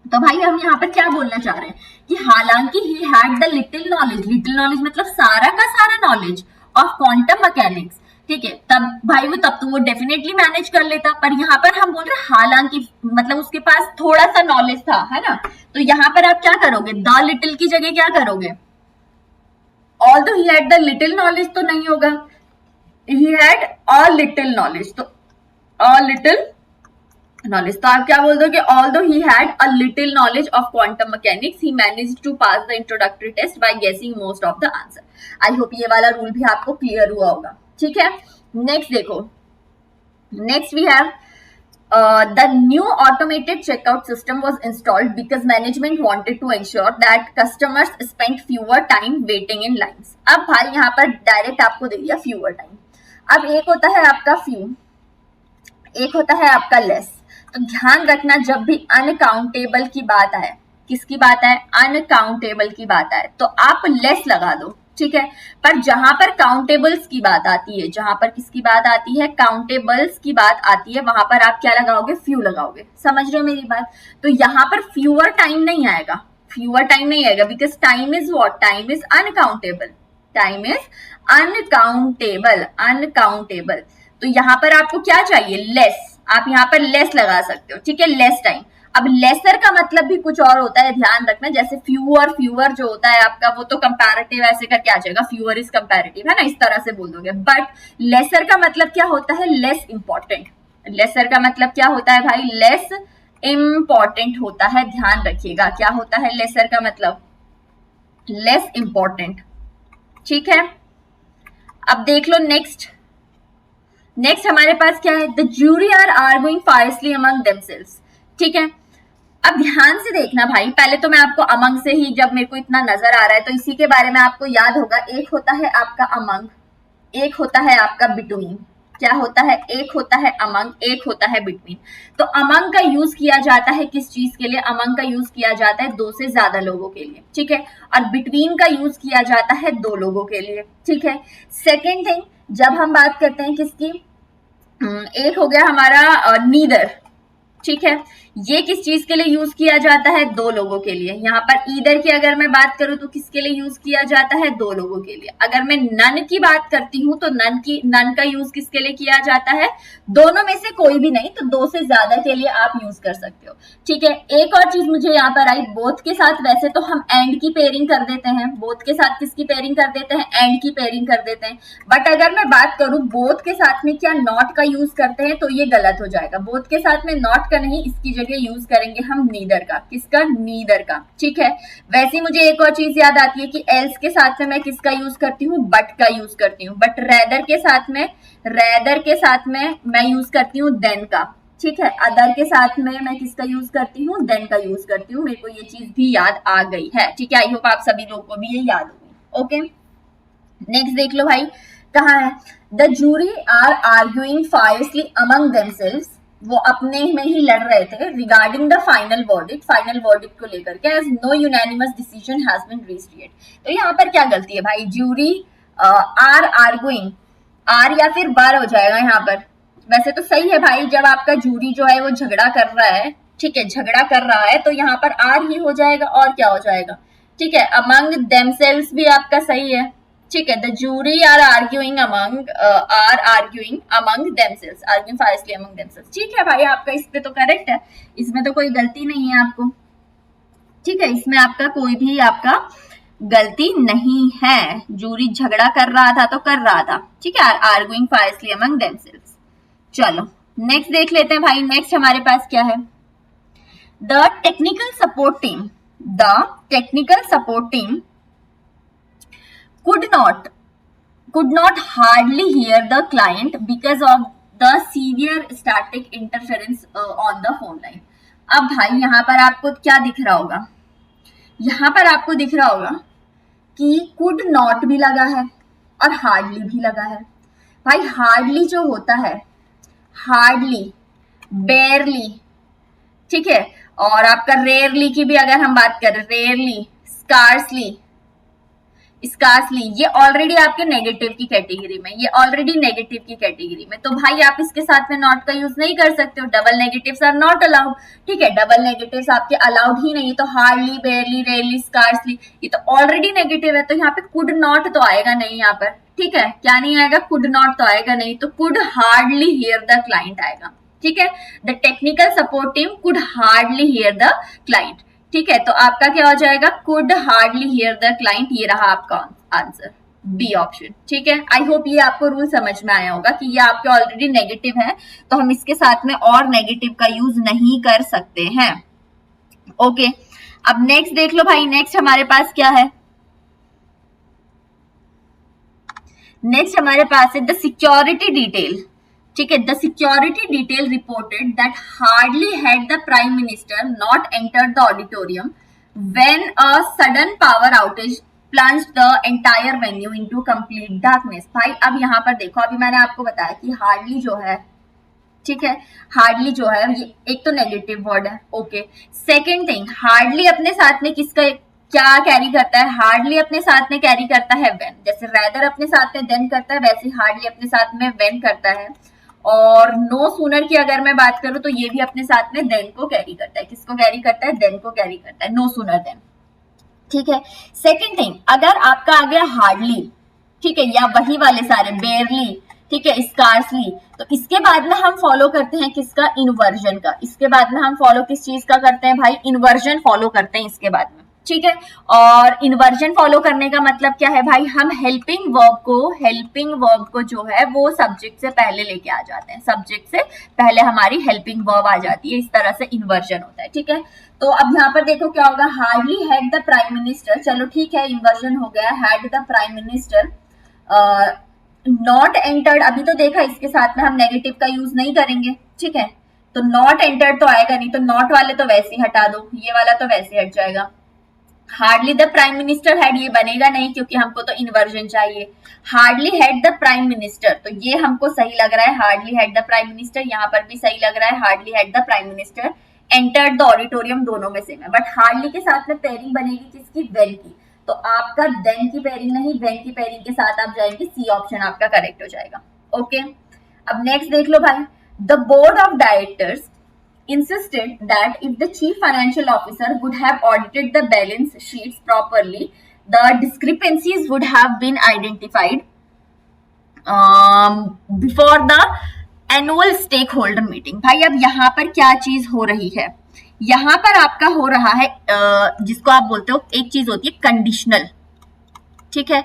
तो भाई हम यहाँ पर क्या बोलना चाह रहे हैं कि हालांकि he had the little knowledge मतलब सारा का सारा नॉलेज ऑफ क्वांटम मैकेनिक्स। ठीक है, तब भाई वो तब तो वो डेफिनेटली मैनेज कर लेता, पर यहाँ पर हम बोल रहे हैं हालांकि मतलब उसके पास थोड़ा सा नॉलेज था, है ना। तो यहाँ पर आप क्या करोगे, द लिटिल की जगह क्या करोगे, although he had the little knowledge तो नहीं होगा, he had a little knowledge, तो a little knowledge, तो आप क्या बोल दोगे, although he had a little knowledge of quantum mechanics he managed to pass the introductory test by guessing most of the answer। I hope ये वाला रूल भी आपको क्लियर हुआ होगा। ठीक है, नेक्स्ट देखो, next we have the new automated checkout system was installed because management wanted to ensure that customers spent fewer time waiting in lines। अब भाई यहाँ पर डायरेक्ट आपको दे दिया fewer time। अब एक होता है आपका few, एक होता है आपका less। तो ध्यान रखना, जब भी अनकाउंटेबल की बात आए, किसकी बात आए, अनकाउंटेबल की बात आए, तो आप less लगा दो। ठीक है। पर जहां पर काउंटेबल्स की बात आती है, जहां पर किसकी बात आती है, काउंटेबल्स की बात आती है, वहां पर आप क्या लगाओगे, फ्यू लगाओगे। समझ रहे हो मेरी बात? तो यहाँ पर फ्यूअर टाइम नहीं आएगा, फ्यूअर टाइम नहीं आएगा, because time is what, time is uncountable, time is uncountable, uncountable. तो यहाँ पर आपको क्या चाहिए, लेस, आप यहाँ पर लेस लगा सकते हो, ठीक है, लेस टाइम। अब लेसर का मतलब भी कुछ और होता है, ध्यान रखना, जैसे फ्यूअर, फ्यूअर जो होता है आपका वो तो कंपैरेटिव ऐसे करके आ जाएगा, फ्यूअर इज कंपैरेटिव, है ना, इस तरह से बोल दोगे। बट लेसर का मतलब क्या होता है, लेस इंपॉर्टेंट। लेसर का मतलब क्या होता है भाई, लेस इंपॉर्टेंट होता है, ध्यान रखिएगा, क्या होता है लेसर का मतलब, लेस इंपॉर्टेंट, ठीक है। अब देख लो नेक्स्ट, नेक्स्ट हमारे पास क्या है, the jury are arguing fiercely among themselves, ठीक है। अब ध्यान से देखना भाई, पहले तो मैं आपको अमंग से ही, जब मेरे को इतना नजर आ रहा है तो इसी के बारे में आपको याद होगा, एक होता है आपका अमंग, एक होता है आपका बिटवीन। क्या होता है, एक होता है अमंग, एक होता है बिटवीन। तो अमंग का यूज किया जाता है किस चीज के लिए, अमंग का यूज किया जाता है दो से ज्यादा लोगों के लिए, ठीक है। और बिटवीन का यूज किया जाता है दो लोगों के लिए, ठीक है। सेकेंड थिंग, जब हम बात करते हैं किसकी, एक हो गया हमारा नीदर, ठीक है। ये किस चीज के लिए यूज किया जाता है, दो लोगों के लिए। यहाँ पर ईदर की अगर मैं बात करूं तो किसके लिए यूज किया जाता है, दो लोगों के लिए। अगर मैं नन की बात करती हूं तो नन का यूज किसके लिए किया जाता है, दोनों में से कोई भी नहीं, तो दो से ज्यादा के लिए आप यूज कर सकते हो, ठीक है। एक और चीज मुझे यहाँ पर आई, बोथ के साथ वैसे तो हम एंड की पेयरिंग कर देते हैं, बोथ के साथ किसकी पेयरिंग कर देते हैं, एंड की पेयरिंग कर देते हैं। बट अगर मैं बात करूं बोथ के साथ में क्या नॉट का यूज करते हैं, तो ये गलत हो जाएगा। बोथ के साथ में नॉट का नहीं, इसकी जगह यूज करेंगे हम नीदर का, किसका, नीदर का, ठीक है। वैसे मुझे एक और चीज याद आती है कि एल्स के साथ में मैं किसका यूज करती हूँ, बट का यूज करती हूँ। बट रैदर के साथ में, रैदर के साथ में मैं यूज करती हूँ देन का, ठीक है। अदर के साथ में मैं किसका यूज करती हूँ, देन का यूज करती हूँ। मेरे को ये चीज भी याद आ गई है, ठीक है। आई होप आप सभी लोगों को भी ये याद होगी, ओके। नेक्स्ट देख लो भाई, कहाँ है, the jury are arguing fiercely among themselves, वो अपने में ही लड़ रहे थे, regarding the final verdict, final verdict को लेकर के, as no unanimous decision has been reached yet. तो यहाँ पर क्या गलती है भाई, ज्यूरी आर आर्गुइंग, आर या फिर बार हो जाएगा यहाँ पर। वैसे तो सही है भाई, जब आपका जूरी जो है वो झगड़ा कर रहा है, ठीक है, झगड़ा कर रहा है, तो यहाँ पर आर ही हो जाएगा, और क्या हो जाएगा, ठीक है। अमंग देमसेल्व्स भी आपका सही है, ठीक है। The jury are arguing among, are arguing among themselves, arguing fiercely among themselves, ठीक है भाई, आपका इस पे तो करेक्ट है, इसमें तो कोई गलती नहीं है आपको, ठीक है। इसमें आपका कोई भी आपका गलती नहीं है, जूरी झगड़ा कर रहा था तो कर रहा था, ठीक है, आर्ग्यूइंग फायरसली अमंग देमसेल्व्स। चलो नेक्स्ट देख लेते हैं भाई, नेक्स्ट हमारे पास क्या है, the technical support team, the technical support team could not hardly hear the client because of the severe static interference on the phone line। अब भाई यहाँ पर आपको क्या दिख रहा होगा, यहाँ पर आपको दिख रहा होगा कि could not भी लगा है और hardly भी लगा है। भाई hardly जो होता है, hardly, barely, ठीक है, और आपका rarely की भी अगर हम बात करें, rarely, scarcely, स्कार्सली, ये ऑलरेडी आपके नेगेटिव की कैटेगरी में, ये ऑलरेडी नेगेटिव की कैटेगरी में, तो भाई आप इसके साथ में नॉट का यूज नहीं कर सकते हो, double negatives are not allowed, ठीक है, डबल नेगेटिव्स आपके अलाउड ही नहीं। तो हार्डली, बेयरली, रेयरली, स्कार्सली, ये तो ऑलरेडी नेगेटिव है, तो यहाँ पे कुड नॉट तो आएगा नहीं यहाँ पर, ठीक है, क्या नहीं आएगा, कुड नॉट तो आएगा नहीं, तो could hardly here the client आएगा, ठीक है। The technical support team could hardly here the client, ठीक है, तो आपका क्या हो जाएगा, could hardly here the client, ये रहा आपका आंसर, बी ऑप्शन, ठीक है। आई होप ये आपको रूल समझ में आया होगा कि ये आपके ऑलरेडी नेगेटिव है, तो हम इसके साथ में और नेगेटिव का यूज नहीं कर सकते हैं, ओके। अब नेक्स्ट देख लो भाई, नेक्स्ट हमारे पास क्या है, नेक्स्ट हमारे पास है द सिक्योरिटी डिटेल, ठीक है। The security detail reported that hardly had the prime minister not entered the auditorium when a sudden power outage plunged the entire venue into complete darkness. भाई अब यहाँ पर देखो, अभी मैंने आपको बताया कि हार्डली जो है, ठीक है, हार्डली जो है ये एक तो नेगेटिव वर्ड है, ओके। सेकेंड थिंग, हार्डली अपने साथ में किसका क्या कैरी करता है, हार्डली अपने साथ में कैरी करता है व्हेन, जैसे रैदर अपने साथ में देन करता है वैसे हार्डली अपने साथ में व्हेन करता है। और नो सूनर की अगर मैं बात करूं तो ये भी अपने साथ में देन को कैरी करता है, किसको कैरी करता है, देन को कैरी करता है, नो सूनर देन। ठीक है, सेकेंड थिंग, अगर आपका आ गया हार्डली, ठीक है, या वही वाले सारे बेयरली, ठीक है, स्कार्सली, तो इसके बाद में हम फॉलो करते हैं किसका, इन्वर्जन का। इसके बाद में हम फॉलो किस चीज का करते हैं भाई, इन्वर्जन फॉलो करते हैं इसके बाद में। ठीक है, और इन्वर्जन फॉलो करने का मतलब क्या है भाई, हम हेल्पिंग वर्ब को जो है वो सब्जेक्ट से पहले लेके आ जाते हैं, सब्जेक्ट से पहले हमारी हेल्पिंग वर्ब आ जाती है, इस तरह से इन्वर्जन होता है। ठीक है, तो अब यहाँ पर देखो क्या होगा, hardly had the prime minister, चलो ठीक है, इन्वर्जन हो गया, had the prime minister, not entered, अभी तो देखा इसके साथ में हम नेगेटिव का यूज नहीं करेंगे। ठीक है, तो नॉट एंटर्ड तो आएगा नहीं, तो नॉट वाले तो वैसे ही हटा दो, ये वाला तो वैसे हट जाएगा। Hardly the prime minister had, ये बनेगा नहीं क्योंकि हमको तो इन्वर्जन चाहिए। Hardly had the prime minister, तो ये हमको सही लग रहा है, hardly had the prime minister, यहाँ पर भी सही लग रहा है, hardly had the prime minister entered the auditorium, दोनों में सेम है, बट हार्डली के साथ में पेयरिंग बनेगी किसकी, वेन की, तो आपका देन की पेयरिंग नहीं, वेन की पेयरिंग के साथ आप जाएंगे, सी ऑप्शन आपका करेक्ट हो जाएगा। ओके, अब नेक्स्ट देख लो भाई, the board of directors insisted that if the chief financial officer would have audited the balance sheets properly, the discrepancies would have been identified before the annual stakeholder meeting। भाई अब यहाँ पर क्या चीज हो रही है, यहाँ पर आपका हो रहा है जिसको आप बोलते हो, एक चीज होती है कंडीशनल। ठीक है,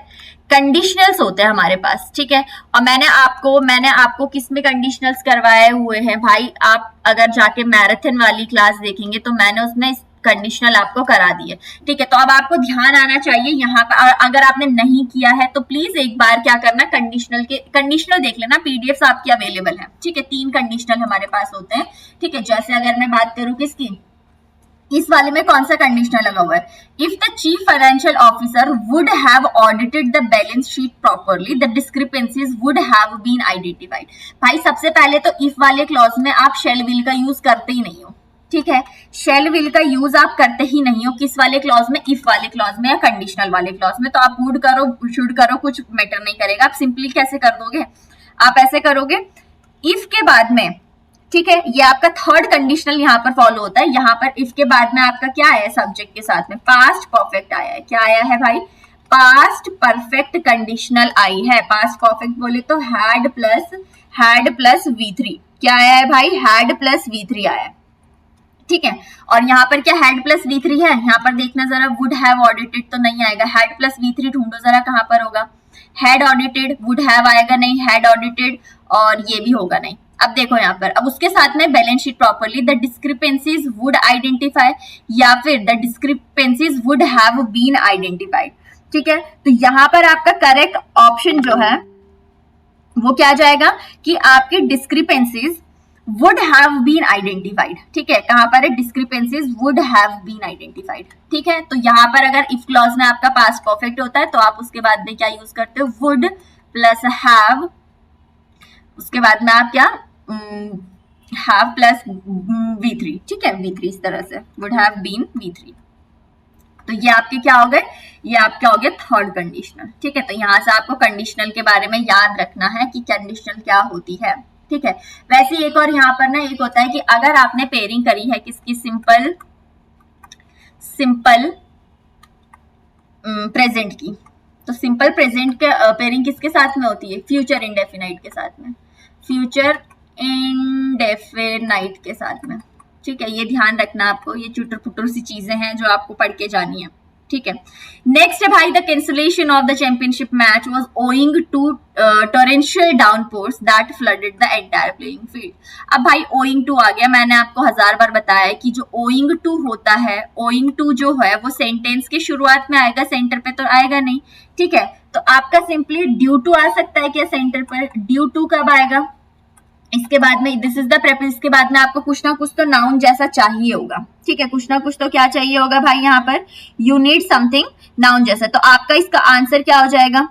कंडीशनल्स होते हैं हमारे पास। ठीक है, और मैंने आपको किस में कंडीशनल्स करवाए हुए हैं भाई, आप अगर जाके मैराथन वाली क्लास देखेंगे तो मैंने उसमें कंडीशनल आपको करा दिए। ठीक है, तो अब आपको ध्यान आना चाहिए यहाँ पर, अगर आपने नहीं किया है तो प्लीज एक बार क्या करना, कंडीशनल देख लेना, पीडीएफ आपकी अवेलेबल है। ठीक है, 3 कंडीशनल हमारे पास होते हैं। ठीक है, जैसे अगर मैं बात करूं किसकी, इस वाले में कौन सा कंडीशनल लगा हुआ है, if the chief financial officer would have audited the balance sheet properly the discrepancies would have been identified. भाई सबसे पहले तो इफ वाले क्लॉज में आप शेल विल का यूज करते ही नहीं हो। ठीक है, शेल विल का यूज आप करते ही नहीं हो, किस वाले क्लॉज में, इफ वाले क्लॉज में या कंडीशनल वाले क्लॉज में। तो आप वुड करो शुड करो कुछ मैटर नहीं करेगा, आप सिंपली कैसे कर दोगे, आप ऐसे करोगे, इफ के बाद में, ठीक है, ये आपका थर्ड कंडीशनल यहाँ पर फॉलो होता है। यहाँ पर इफ के बाद में आपका क्या आया है, सब्जेक्ट के साथ में पास्ट परफेक्ट आया है। क्या आया है भाई, पास्ट परफेक्ट कंडीशनल आई है। पास्ट परफेक्ट बोले तो हैड प्लस V3, क्या आया है भाई, हैड प्लस V3 आया है। ठीक है, और यहाँ पर क्या हैड प्लस V3 है, यहाँ पर देखना जरा, वुड हैव ऑडिटेड तो नहीं आएगा, हैड प्लस V3 ढूंढो जरा कहाँ पर होगा, हैड ऑडिटेड, वुड हैव आएगा नहीं, हैड ऑडिटेड, और ये भी होगा नहीं। अब देखो यहाँ पर, अब उसके साथ में balance sheet properly the discrepancies would identify, या फिर the discrepancies would have been identified. ठीक है, तो यहाँ पर आपका करेक्ट ऑप्शन जो है वो क्या जाएगा कि आपके discrepancies would have been identified. ठीक है, कहां पर है, discrepancies would have been identified. ठीक है, तो यहाँ पर अगर इफ क्लॉज में आपका पास्ट परफेक्ट होता है तो आप उसके बाद में क्या यूज करते हो, वुड प्लस हैव, उसके बाद में आप क्या, हैव प्लस V3। ठीक है, V3 इस तरह से, वुड हैव बीन V3। तो ये आपके क्या हो गए, ये आपका हो गया थर्ड कंडीशनल। ठीक है, तो यहाँ से आपको कंडीशनल के बारे में याद रखना है कि कंडीशनल क्या होती है। ठीक है, वैसे एक और यहाँ पर ना एक होता है कि अगर आपने पेयरिंग करी है किसकी, सिंपल प्रेजेंट की, तो सिंपल प्रेजेंट के पेयरिंग किसके साथ में होती है, फ्यूचर इंडेफिनाइट के साथ में, फ्यूचर इंडेफिनाइट के साथ में। ठीक है, ये ध्यान रखना आपको, ये चुटर पुटर सी चीजें हैं जो आपको पढ़ के जानी है। ठीक है, नेक्स्ट है भाई, the cancellation of the championship match was owing to torrential downpours that flooded the entire playing field. अब भाई ओइंग टू आ गया, मैंने आपको 1000 बार बताया है कि जो ओइंग टू होता है, ओइंग टू जो है वो सेंटेंस के शुरुआत में आएगा, सेंटर पे तो आएगा नहीं। ठीक है, तो आपका सिंपली ड्यू टू आ सकता है क्या सेंटर पर, ड्यू टू कब आएगा, इसके बाद में दिस इज द प्रेफरेंस के बाद में आपको कुछ ना कुछ तो नाउन जैसा चाहिए होगा। ठीक है, कुछ ना कुछ तो क्या चाहिए होगा भाई, यहाँ पर यू नीड समथिंग नाउन जैसा। तो आपका इसका आंसर क्या हो जाएगा,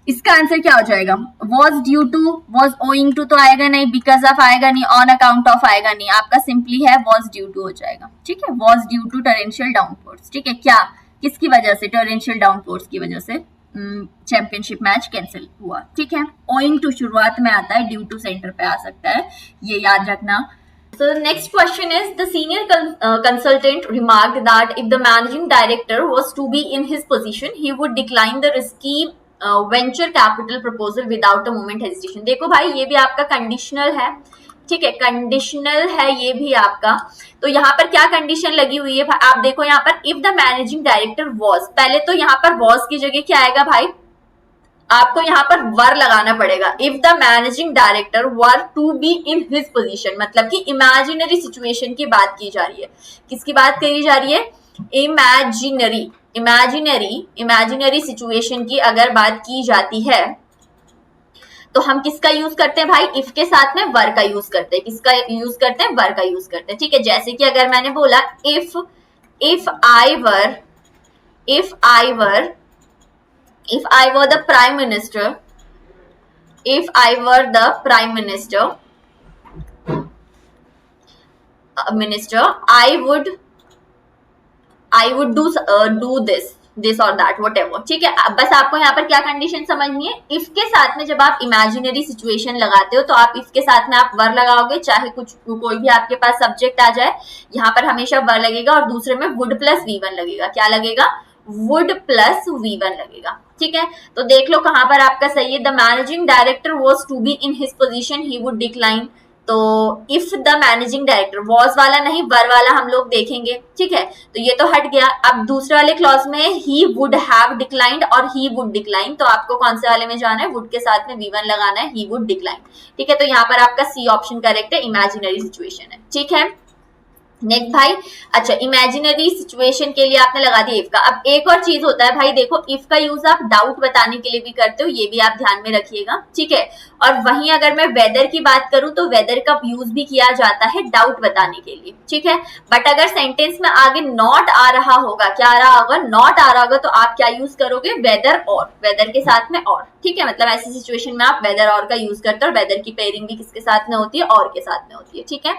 इसका आंसर क्या हो जाएगा? Was due to, was owing to तो आएगा नहीं, बिकॉज ऑफ आएगा नहीं, ऑन अकाउंट ऑफ आएगा नहीं, आपका सिंपली है वॉज ड्यू टू हो जाएगा। ठीक है, वॉज ड्यू टू टॉरेंशियल डाउनपोर्स। ठीक है, क्या किसकी वजह से? टॉरेंशियल डाउनपोर्स की वजह से चैंपियनशिप मैच कैंसिल हुआ। ठीक है, ओइंग टू शुरुआत में आता है, ड्यू टू सेंटर पे आ सकता है, ये याद रखना। So the next question is, the senior consultant remarked that if the managing director was to be in his position, he would decline the risky venture capital proposal without a moment hesitation। देखो भाई, ये भी आपका कंडीशनल है। ठीक है, कंडीशनल है ये भी आपका। तो यहाँ पर क्या कंडीशन लगी हुई है आप देखो, यहाँ पर if the managing director was, पहले तो यहाँ पर वॉज की जगह क्या आएगा भाई? आपको यहाँ पर वर लगाना पड़ेगा। If the managing director were to be in his position, मतलब कि इमेजिनरी सिचुएशन की बात की जा रही है। किसकी बात करी जा रही है? इमेजिनरी सिचुएशन की अगर बात की जाती है तो हम किसका यूज करते हैं भाई? इफ के साथ में वर का यूज करते हैं। किसका यूज करते हैं? वर का यूज करते हैं। ठीक है, जैसे कि अगर मैंने बोला if I were the prime minister, I would do this or that, whatever। ठीक है, अब बस आपको यहाँ पर क्या कंडीशन समझनी है? इफ के साथ में जब आप इमेजिनरी सिचुएशन लगाते हो तो आप इफ के साथ में आप वर लगाओगे, चाहे कोई भी आपके पास सब्जेक्ट आ जाए, यहाँ पर हमेशा वर लगेगा और दूसरे में वुड प्लस V1 लगेगा। क्या लगेगा? वुड प्लस V1 लगेगा। ठीक है, तो देख लो कहां पर आपका सही है। The managing director was to be in his position, he would decline. तो if the managing director, was वाला नहीं वर वाला हम लोग देखेंगे। ठीक है, तो ये तो हट गया। अब दूसरे वाले क्लॉज में ही वुड हैव डिक्लाइंड और ही वुड डिक्लाइन, तो आपको कौन से वाले में जाना है? वुड के साथ में V1 लगाना है, ही वुड डिक्लाइन। ठीक है, तो यहाँ पर आपका सी ऑप्शन करेक्ट है, इमेजिनरी सिचुएशन है। ठीक है, नेक्स्ट भाई, अच्छा इमेजिनरी सिचुएशन के लिए आपने लगा दिया इफ का। अब एक और चीज होता है भाई, देखो इफ का यूज आप डाउट बताने के लिए भी करते हो, ये भी आप ध्यान में रखिएगा। ठीक है, और वहीं अगर मैं वेदर की बात करूं तो वेदर का यूज भी किया जाता है डाउट बताने के लिए। ठीक है, बट अगर सेंटेंस में आगे नॉट आ रहा होगा, क्या आ रहा होगा? नॉट आ रहा होगा, तो आप क्या यूज करोगे? वेदर और, वेदर के साथ में और। ठीक है, मतलब ऐसी सिचुएशन में आप वेदर और का यूज करते हो, और वेदर की पेयरिंग भी किसके साथ में होती है? और के साथ में होती है। ठीक है,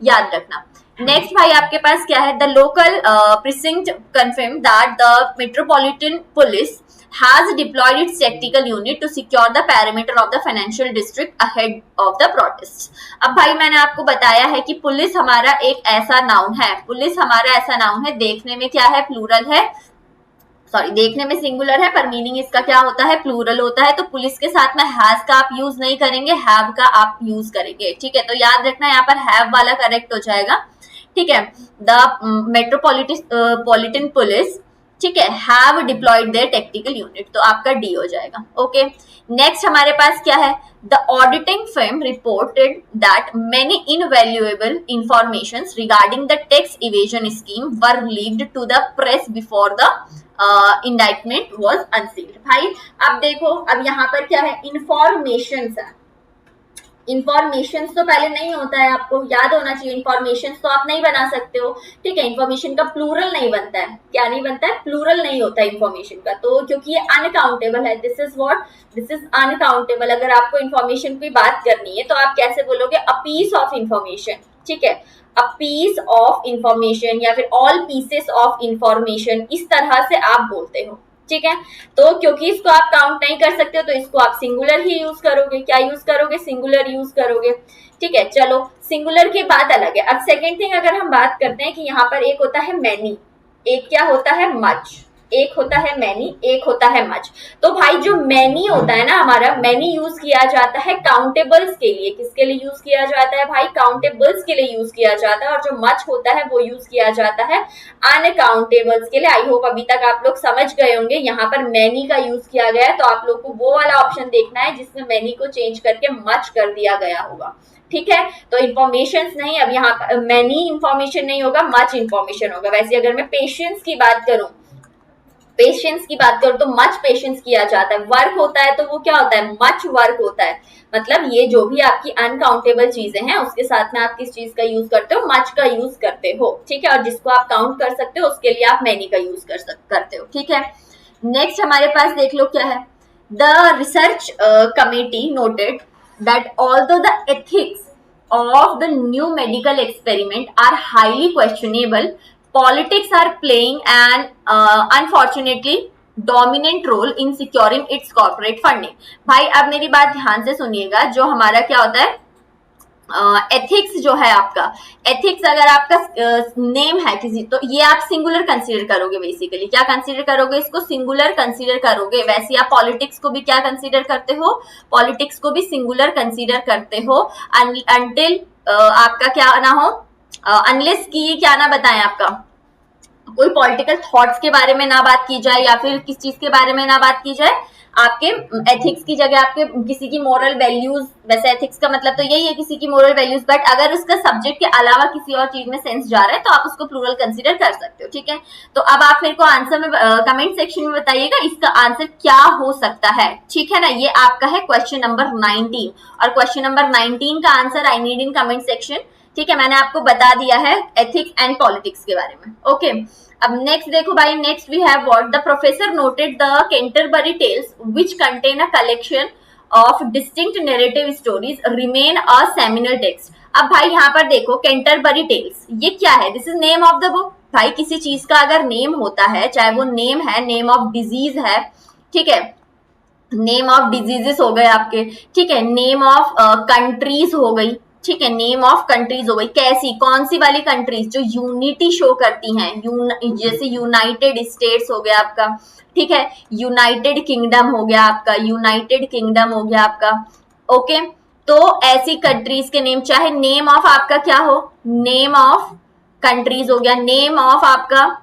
याद रखना। नेक्स्ट भाई आपके पास क्या है? The local precinct confirm that the metropolitan police has deployed its tactical unit to secure the perimeter of the financial district ahead of the protests। अब भाई मैंने आपको बताया है कि पुलिस हमारा एक ऐसा नाउन है, पुलिस हमारा ऐसा नाउन है, देखने में क्या है? प्लूरल है, सॉरी देखने में सिंगुलर है पर मीनिंग इसका क्या होता है? प्लूरल होता है। तो पुलिस के साथ में हैज का आप यूज नहीं करेंगे, हैव का आप यूज करेंगे। ठीक है, तो याद रखना यहाँ पर हैव वाला करेक्ट हो जाएगा। ठीक है, द मेट्रोपॉलिटन पुलिस, ठीक है, have deployed their tactical unit, तो आपका डी हो जाएगा। ओके, नेक्स्ट हमारे पास क्या है? The auditing firm reported that many invaluable informations regarding the tax evasion scheme were leaked to the press before the indictment was unsealed. भाई अब देखो, अब यहाँ पर क्या है? इंफॉर्मेशंस है। इंफॉर्मेशन तो पहले नहीं होता है, आपको याद होना चाहिए। इंफॉर्मेशन तो आप नहीं बना सकते हो। ठीक है, इंफॉर्मेशन का प्लूरल नहीं बनता है। क्या नहीं बनता है? प्लूरल नहीं होता है इंफॉर्मेशन का, तो क्योंकि ये अनकाउंटेबल है। This is what? This is uncountable. अगर आपको इंफॉर्मेशन की बात करनी है तो आप कैसे बोलोगे? A piece of information. ठीक है, अ पीस ऑफ इंफॉर्मेशन या फिर ऑल पीसेस ऑफ इंफॉर्मेशन, इस तरह से आप बोलते हो। ठीक है, तो क्योंकि इसको आप काउंट नहीं कर सकते हो तो इसको आप सिंगुलर ही यूज करोगे। क्या यूज करोगे? सिंगुलर यूज करोगे। ठीक है, चलो सिंगुलर की बात अलग है। अब सेकेंड थिंग अगर हम बात करते हैं कि यहाँ पर एक होता है मैनी, एक क्या होता है? मच। एक होता है मैनी, एक होता है मच। तो भाई जो मैनी होता है ना हमारा, मैनी यूज किया जाता है काउंटेबल्स के लिए। किसके लिए यूज किया जाता है भाई? काउंटेबल्स के लिए यूज किया जाता है। और जो मच होता है वो यूज किया जाता है अनकाउंटेबल्स के लिए। आई होप अभी तक आप लोग समझ गए होंगे। यहाँ पर मैनी का यूज किया गया है, तो आप लोग को वो वाला ऑप्शन देखना है जिसमें मैनी को चेंज करके मच कर दिया गया होगा। ठीक है, तो इंफॉर्मेशन नहीं, अब यहाँ मैनी इंफॉर्मेशन नहीं होगा, मच इंफॉर्मेशन होगा। वैसे अगर मैं पेशेंस की बात करूं, पेशेंस की बात करूं तो मच पेशेंस किया जाता है। वर्क होता है तो वो क्या होता है? मच वर्क होता है। मतलब ये जो भी आपकी अनकाउंटेबल चीजें हैं उसके साथ में आप किस चीज का यूज करते हो? मच का यूज करते हो। ठीक है, और जिसको आप काउंट कर सकते हो उसके लिए आप मैनी का यूज करते हो। ठीक है, नेक्स्ट हमारे पास देख लो क्या है? The research committee noted that although the ethics of the new medical experiment are highly questionable, politics are playing an unfortunately dominant role in securing its corporate funding. भाई अब मेरी बात ध्यान से सुनिएगा, जो हमारा क्या होता है एथिक्स जो है आपका, एथिक्स अगर आपका नेम है किसी, तो ये आप सिंगुलर कंसीडर करोगे, बेसिकली क्या कंसीडर करोगे, इसको सिंगुलर कंसीडर करोगे। वैसे आप पॉलिटिक्स को भी क्या कंसीडर करते हो, पॉलिटिक्स को भी सिंगुलर कंसीडर करते हो अनटिल आपका क्या ना हो, अनलेस की क्या ना बताएं आपका कोई पॉलिटिकल थॉट्स के बारे में ना बात की जाए या फिर किस चीज के बारे में ना बात की जाए, आपके एथिक्स की जगह आपके किसी की मोरल वैल्यूज, वैसे एथिक्स का मतलब तो यही है किसी की मोरल वैल्यूज, बट अगर उसका सब्जेक्ट के अलावा किसी और चीज में सेंस जा रहा है तो आप उसको प्लूरल कंसीडर कर सकते हो, ठीक है। तो अब आप मेरे को आंसर में कमेंट सेक्शन में बताइएगा इसका आंसर क्या हो सकता है, ठीक है ना। ये आपका है क्वेश्चन नंबर 19, और क्वेश्चन नंबर 19 का answer I need in comment section, ठीक है। मैंने आपको बता दिया है एथिक्स एंड पॉलिटिक्स के बारे में, ओके। अब नेक्स्ट देखो भाई, next we have what the professor noted the Canterbury Tales which contain a collection of distinct narrative stories remain a seminal text. अब भाई यहाँ पर देखो कैंटरबरी टेल्स ये क्या है, this is name of the book. भाई किसी चीज का अगर नेम होता है, चाहे वो नेम है, नेम ऑफ डिजीज है, ठीक है, नेम ऑफ डिजीजेस हो गए आपके, ठीक है, नेम ऑफ कंट्रीज हो गई, ठीक है, नेम ऑफ कंट्रीज हो गई, कैसी कौन सी वाली कंट्रीज जो यूनिटी शो करती हैं, जैसे यूनाइटेड स्टेट्स हो गया आपका, ठीक है, यूनाइटेड किंगडम हो गया आपका, यूनाइटेड किंगडम हो गया आपका, ओके। तो ऐसी कंट्रीज के नेम, चाहे नेम ऑफ आपका क्या हो, नेम ऑफ कंट्रीज हो गया, नेम ऑफ आपका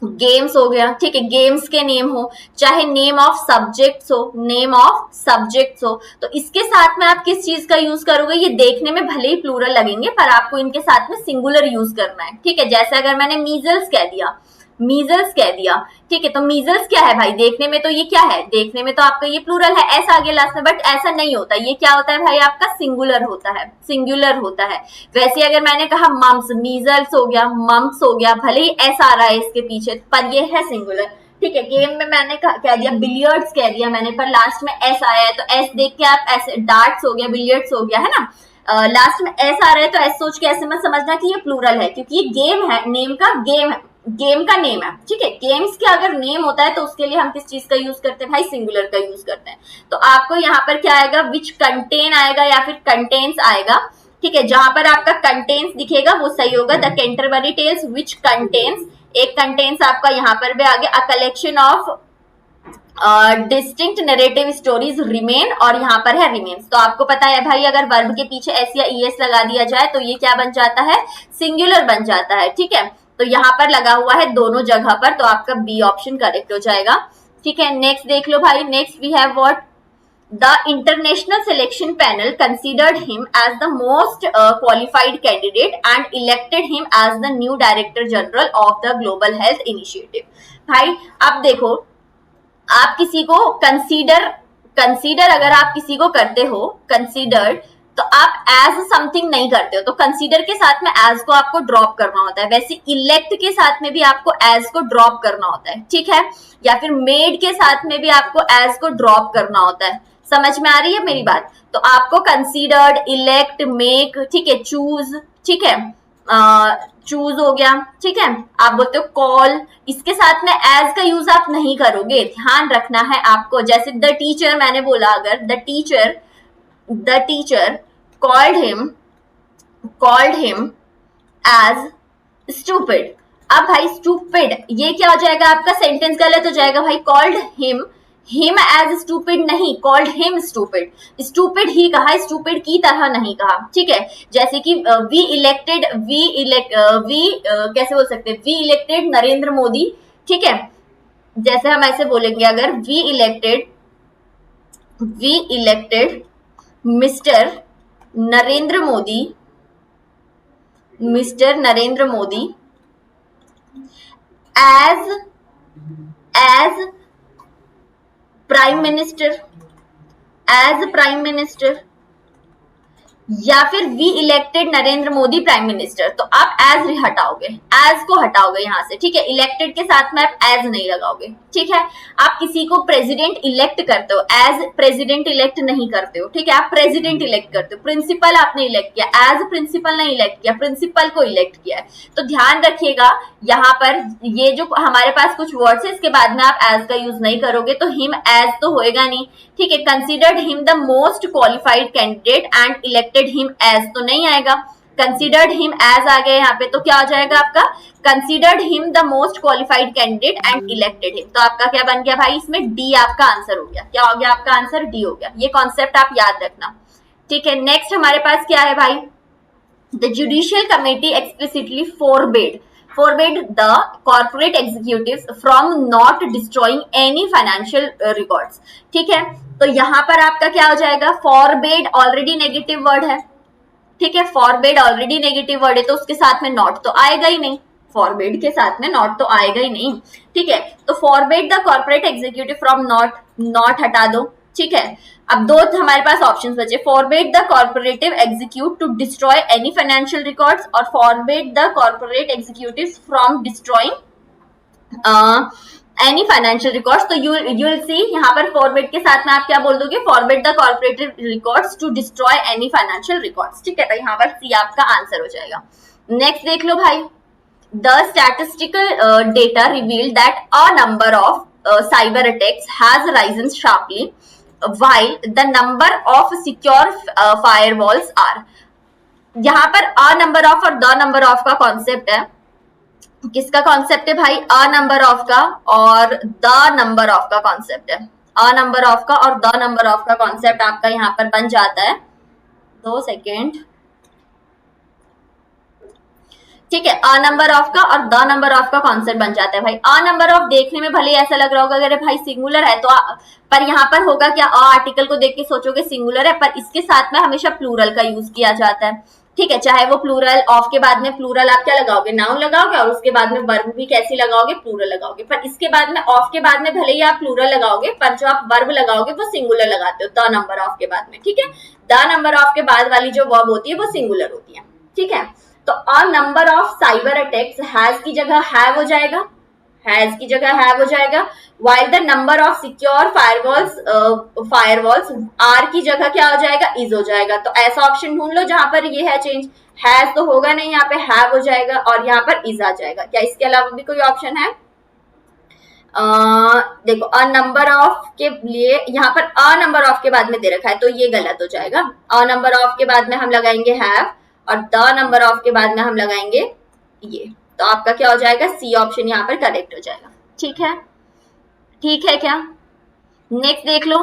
गेम्स हो गया, ठीक है, गेम्स के नेम हो, चाहे नेम ऑफ सब्जेक्ट्स हो, नेम ऑफ सब्जेक्ट्स हो, तो इसके साथ में आप किस चीज का यूज करोगे, ये देखने में भले ही प्लूरल लगेंगे पर आपको इनके साथ में सिंगुलर यूज करना है, ठीक है। जैसे अगर मैंने मीजल्स कह दिया, मीजल्स कह दिया, ठीक है, तो मीजल्स क्या है भाई, देखने में तो ये क्या है, देखने में तो आपका ये प्लूरल है, ऐसा आगे लास्ट में, बट ऐसा नहीं होता, ये क्या होता है भाई आपका सिंगुलर होता है, सिंगुलर होता है। वैसे अगर मैंने कहा मम्स, मीजल्स हो गया, मम्स हो गया, भले ही ऐसा आ रहा है इसके पीछे पर ये है सिंगुलर, ठीक है। गेम में मैंने कह दिया बिलियर्ड्स कह दिया मैंने, पर लास्ट में एस आया है तो एस देख के आप ऐसे, डार्ट्स हो गया, बिलियर्ड्स हो गया, है ना, लास्ट में एस आ रहा है तो एस सोच के ऐसे मत समझना कि ये प्लूरल है, क्योंकि ये गेम है, नेम का गेम है, गेम का नेम है, ठीक है। गेम्स के अगर नेम होता है तो उसके लिए हम किस चीज का यूज करते हैं भाई, सिंगुलर का यूज करते हैं। तो आपको यहाँ पर क्या आएगा, विच कंटेन आएगा या फिर कंटेन्स आएगा, ठीक है, जहां पर आपका कंटेन्स दिखेगा वो सही होगा, the Canterbury Tales which contains, एक कंटेन्स आपका यहाँ पर भी आ गया, a collection of distinct narrative stories remain, और यहाँ पर है रिमेन्स। तो आपको पता है भाई अगर वर्ब के पीछे एस या ईएस लगा दिया जाए तो ये क्या बन जाता है, सिंगुलर बन जाता है, ठीक है। तो यहाँ पर लगा हुआ है दोनों जगह पर, तो आपका बी ऑप्शन करेक्ट हो जाएगा, ठीक है। नेक्स्ट देख लो भाई, next we have what the international selection panel considered him as the most qualified candidate and elected him as the new director general of the global health initiative. भाई अब देखो, आप किसी को कंसीडर अगर आप किसी को करते हो कंसीडर्ड, तो आप एज समथिंग नहीं करते हो, तो कंसीडर के साथ में एज को आपको ड्रॉप करना होता है, वैसे इलेक्ट के साथ में भी आपको एज को ड्रॉप करना होता है, ठीक है, या फिर मेड के साथ में भी आपको एज को ड्रॉप करना होता है। समझ में आ रही है मेरी बात, तो आपको कंसीडर्ड, इलेक्ट, मेक, ठीक है, चूज, ठीक है, चूज हो गया, ठीक है, आप बोलते हो कॉल, इसके साथ में एज का यूज आप नहीं करोगे, ध्यान रखना है आपको। जैसे द टीचर मैंने बोला, अगर the teacher called him as stupid, अब भाई stupid ये क्या हो जाएगा आपका, सेंटेंस गलत हो जाएगा भाई, called him as stupid नहीं, called him stupid ही कहा, stupid की तरह नहीं कहा, ठीक है। जैसे कि कैसे बोल सकते हैं, we elected नरेंद्र मोदी, ठीक है, जैसे हम ऐसे बोलेंगे अगर we elected mister Narendra Modi as prime minister, या फिर we elected Narendra Modi prime minister, तो आप एज हटाओगे, एज को हटाओगे यहाँ से, ठीक है। इलेक्टेड के साथ में आप एज नहीं लगाओगे, ठीक है। आप किसी को प्रेसिडेंट इलेक्ट करते हो, एज प्रेसिडेंट इलेक्ट नहीं करते हो, ठीक है। आप प्रेसिडेंट इलेक्ट करते हो, प्रिंसिपल आपने इलेक्ट किया, एज प्रिंसिपल नहीं इलेक्ट किया, प्रिंसिपल को इलेक्ट किया है। तो ध्यान रखिएगा यहाँ पर ये जो हमारे पास कुछ वर्ड्स है इसके बाद में आप एज का यूज नहीं करोगे, तो हिम एज तो होएगा नहीं, ठीक है। Considered him the most qualified candidate and elected him as तो नहीं आएगा, कंसिडर्ड हिम एज आ गया यहाँ पे, तो क्या हो जाएगा आपका considered him the most qualified candidate and elected him. तो आपका क्या बन गया भाई, इसमें डी आपका आंसर हो गया। क्या हो गया आपका आंसर, डी हो गया। ये कॉन्सेप्ट आप याद रखना, ठीक है। नेक्स्ट हमारे पास क्या है भाई, the judicial committee explicitly forbade the corporate executives from not destroying any financial records, ठीक है। तो यहां पर आपका क्या हो जाएगा, forbade ऑलरेडी नेगेटिव वर्ड है, ठीक है। forbade ऑलरेडी नेगेटिव वर्ड है तो उसके साथ में नॉट तो आएगा ही नहीं, forbade के साथ में नॉट तो आएगा ही नहीं, ठीक है। तो forbade the corporate executive from not हटा दो, ठीक है। अब दो हमारे पास ऑप्शंस बचे, forbade the corporative execute to destroy any financial records और forbade the corporate executives from destroying any financial records। तो you'll see यहाँ पर forbade के साथ में आप क्या बोल दोगे, forbade the corporative records to destroy any financial records, ठीक है। तो यहाँ पर C आपका आंसर हो जाएगा। नेक्स्ट देख लो भाई, the statistical data revealed that a number of cyber attacks has risen sharply while the number of secure firewalls are। यहाँ पर a number of और the number of का कॉन्सेप्ट है, किसका कॉन्सेप्ट है भाई, अ नंबर ऑफ का और द नंबर ऑफ का कॉन्सेप्ट है। अ नंबर ऑफ का और द नंबर ऑफ का कॉन्सेप्ट आपका यहाँ पर बन जाता है, 2 सेकेंड, ठीक है। अ नंबर ऑफ का और द नंबर ऑफ का कॉन्सेप्ट बन जाता है भाई। अ नंबर ऑफ देखने में भले ऐसा लग रहा होगा अगर भाई सिंगुलर है तो पर यहाँ पर होगा क्या, अ आर्टिकल को देख के सोचोगे सिंगुलर है, पर इसके साथ में हमेशा प्लूरल का यूज किया जाता है, ठीक है। चाहे वो प्लूरल, ऑफ के बाद में प्लूरल आप क्या लगाओगे, नाउन लगाओगे, और उसके बाद में वर्ब भी कैसी लगाओगे, प्लूरल लगाओगे। पर इसके बाद में ऑफ के बाद में भले ही आप प्लूरल लगाओगे पर जो आप वर्ब लगाओगे वो सिंगुलर लगाते हो द नंबर ऑफ के बाद में, ठीक है। द नंबर ऑफ के बाद वाली जो वर्ब होती है वो सिंगुलर होती है, ठीक है। तो a number of cyber attacks has की जगह हैव हो जाएगा, हैज की जगह हैव हो जाएगा, while the number of secure firewalls are की जगह क्या हो जाएगा, इज हो जाएगा। तो ऐसा ऑप्शन ढूंढ लो जहां पर ये है चेंज, हैज तो होगा नहीं, यहाँ पे हैव हो जाएगा और यहाँ पर इज आ जाएगा। क्या इसके अलावा भी कोई ऑप्शन है? देखो अ नंबर ऑफ के लिए यहाँ पर अ नंबर ऑफ के बाद में दे रखा है तो ये गलत हो जाएगा। अ नंबर ऑफ के बाद में हम लगाएंगे हैव और द नंबर ऑफ के बाद में हम लगाएंगे ये, तो आपका क्या हो जाएगा, सी ऑप्शन यहाँ पर करेक्ट हो जाएगा, ठीक है। ठीक है क्या, नेक्स्ट देख लो।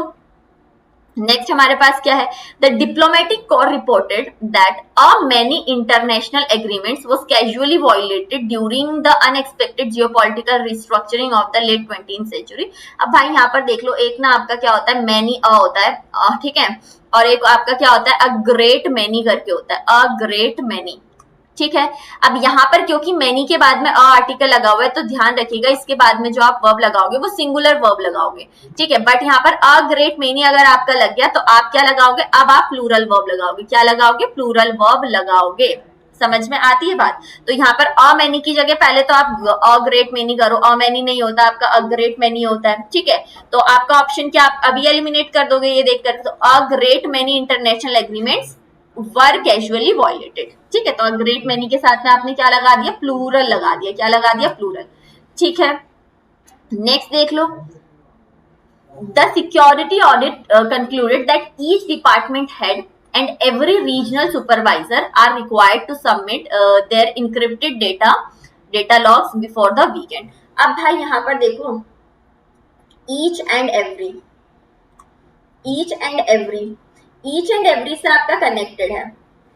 नेक्स्ट हमारे पास क्या है, the diplomatic corps reported that a many international agreements was casually violated during the unexpected geopolitical restructuring of the late 20th century. अब भाई यहाँ पर देख लो, एक ना आपका क्या होता है, मैनी अ होता है, ठीक है, और एक आपका क्या होता है, अ ग्रेट मैनी करके होता है, अ ग्रेट मैनी, ठीक है। अब यहाँ पर क्योंकि मैनी के बाद में अ आर्टिकल लगा हुआ है तो ध्यान रखिएगा इसके बाद में जो आप वर्ब लगाओगे वो सिंगुलर वर्ब लगाओगे, ठीक है। बट यहाँ पर अ ग्रेट मैनी अगर आपका लग गया तो आप क्या लगाओगे, अब आप प्लूरल वर्ब लगाओगे, क्या लगाओगे, प्लूरल वर्ब लगाओगे। समझ में आती है बात? तो यहाँ पर अ मैनी की जगह पहले तो आप अ ग्रेट मैनी करो, अ मैनी नहीं होता आपका, अ ग्रेट मैनी होता है, ठीक है। तो आपका ऑप्शन क्या आप अभी एलिमिनेट कर दोगे ये देख कर, तो a great many international agreements were casually violated, ठीक है। तो ग्रेट मैनी के साथ में आपने क्या लगा दिया, प्लूरल लगा दिया, क्या लगा दिया, प्लूरल, ठीक है। नेक्स्ट देख लो, the security audit concluded that each department head and every regional supervisor are required to submit their encrypted data logs before the weekend। अब भाई यहाँ पर देखो, each and every से आपका कनेक्टेड है,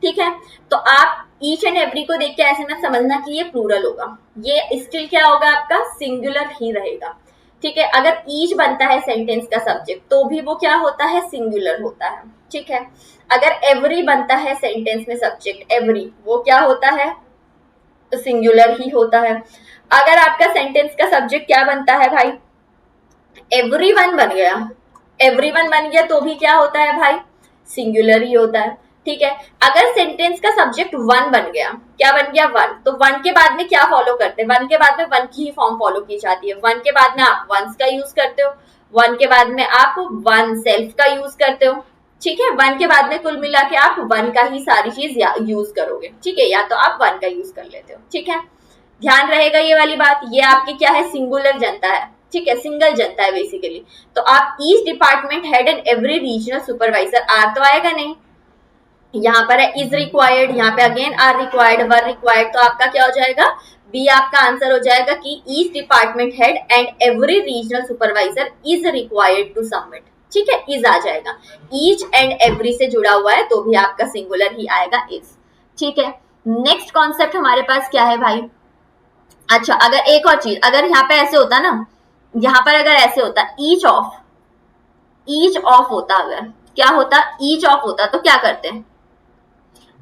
ठीक है। तो आप ईच एंड एवरी को देख के ऐसे मत समझना कि ये प्लूरल होगा, ये स्टिल क्या होगा आपका, सिंगुलर ही रहेगा, ठीक है। अगर ईच बनता है सेंटेंस का सब्जेक्ट तो भी वो क्या होता है, सिंगुलर होता है, ठीक है। अगर एवरी बनता है सेंटेंस में सब्जेक्ट, एवरी, वो क्या होता है, तो सिंगुलर ही होता है। अगर आपका सेंटेंस का सब्जेक्ट क्या बनता है भाई, एवरीवन बन गया, एवरीवन बन गया तो भी क्या होता है भाई, सिंगुलर ही होता है, ठीक है। अगर सेंटेंस का सब्जेक्ट वन बन गया, क्या बन गया, वन, तो वन के बाद में क्या फॉलो करते हैं, वन के बाद में वन की ही फॉर्म फॉलो की जाती है। वन के बाद में आप वंस का यूज करते हो, वन के बाद में आप वन सेल्फ का यूज करते हो, ठीक है। वन के बाद में कुल मिला के आप वन का ही सारी चीज यूज करोगे, ठीक है, या तो आप वन का यूज कर लेते हो, ठीक है। ध्यान रहेगा ये वाली बात। ये आपकी क्या है, सिंगुलर जनता है, ठीक है, सिंगल जनता है बेसिकली। तो आप each department head and every regional supervisor, are तो आएगा नहीं, यहाँ पर है इज रिक्वायर्ड, यहाँ पे again are required, were required, तो आपका क्या हो जाएगा, बी आपका आंसर हो जाएगा कि each department head and every regional supervisor is required to submit, ठीक है, इज आ जाएगा। ईच एंड एवरी से जुड़ा हुआ है तो भी आपका सिंगुलर ही आएगा, इज, ठीक है। नेक्स्ट कॉन्सेप्ट हमारे पास क्या है भाई, अच्छा अगर एक और चीज, अगर यहाँ पे ऐसे होता ना, यहाँ पर अगर ऐसे होता ईच ऑफ होता, अगर क्या होता, ईच ऑफ होता, तो क्या करते हैं,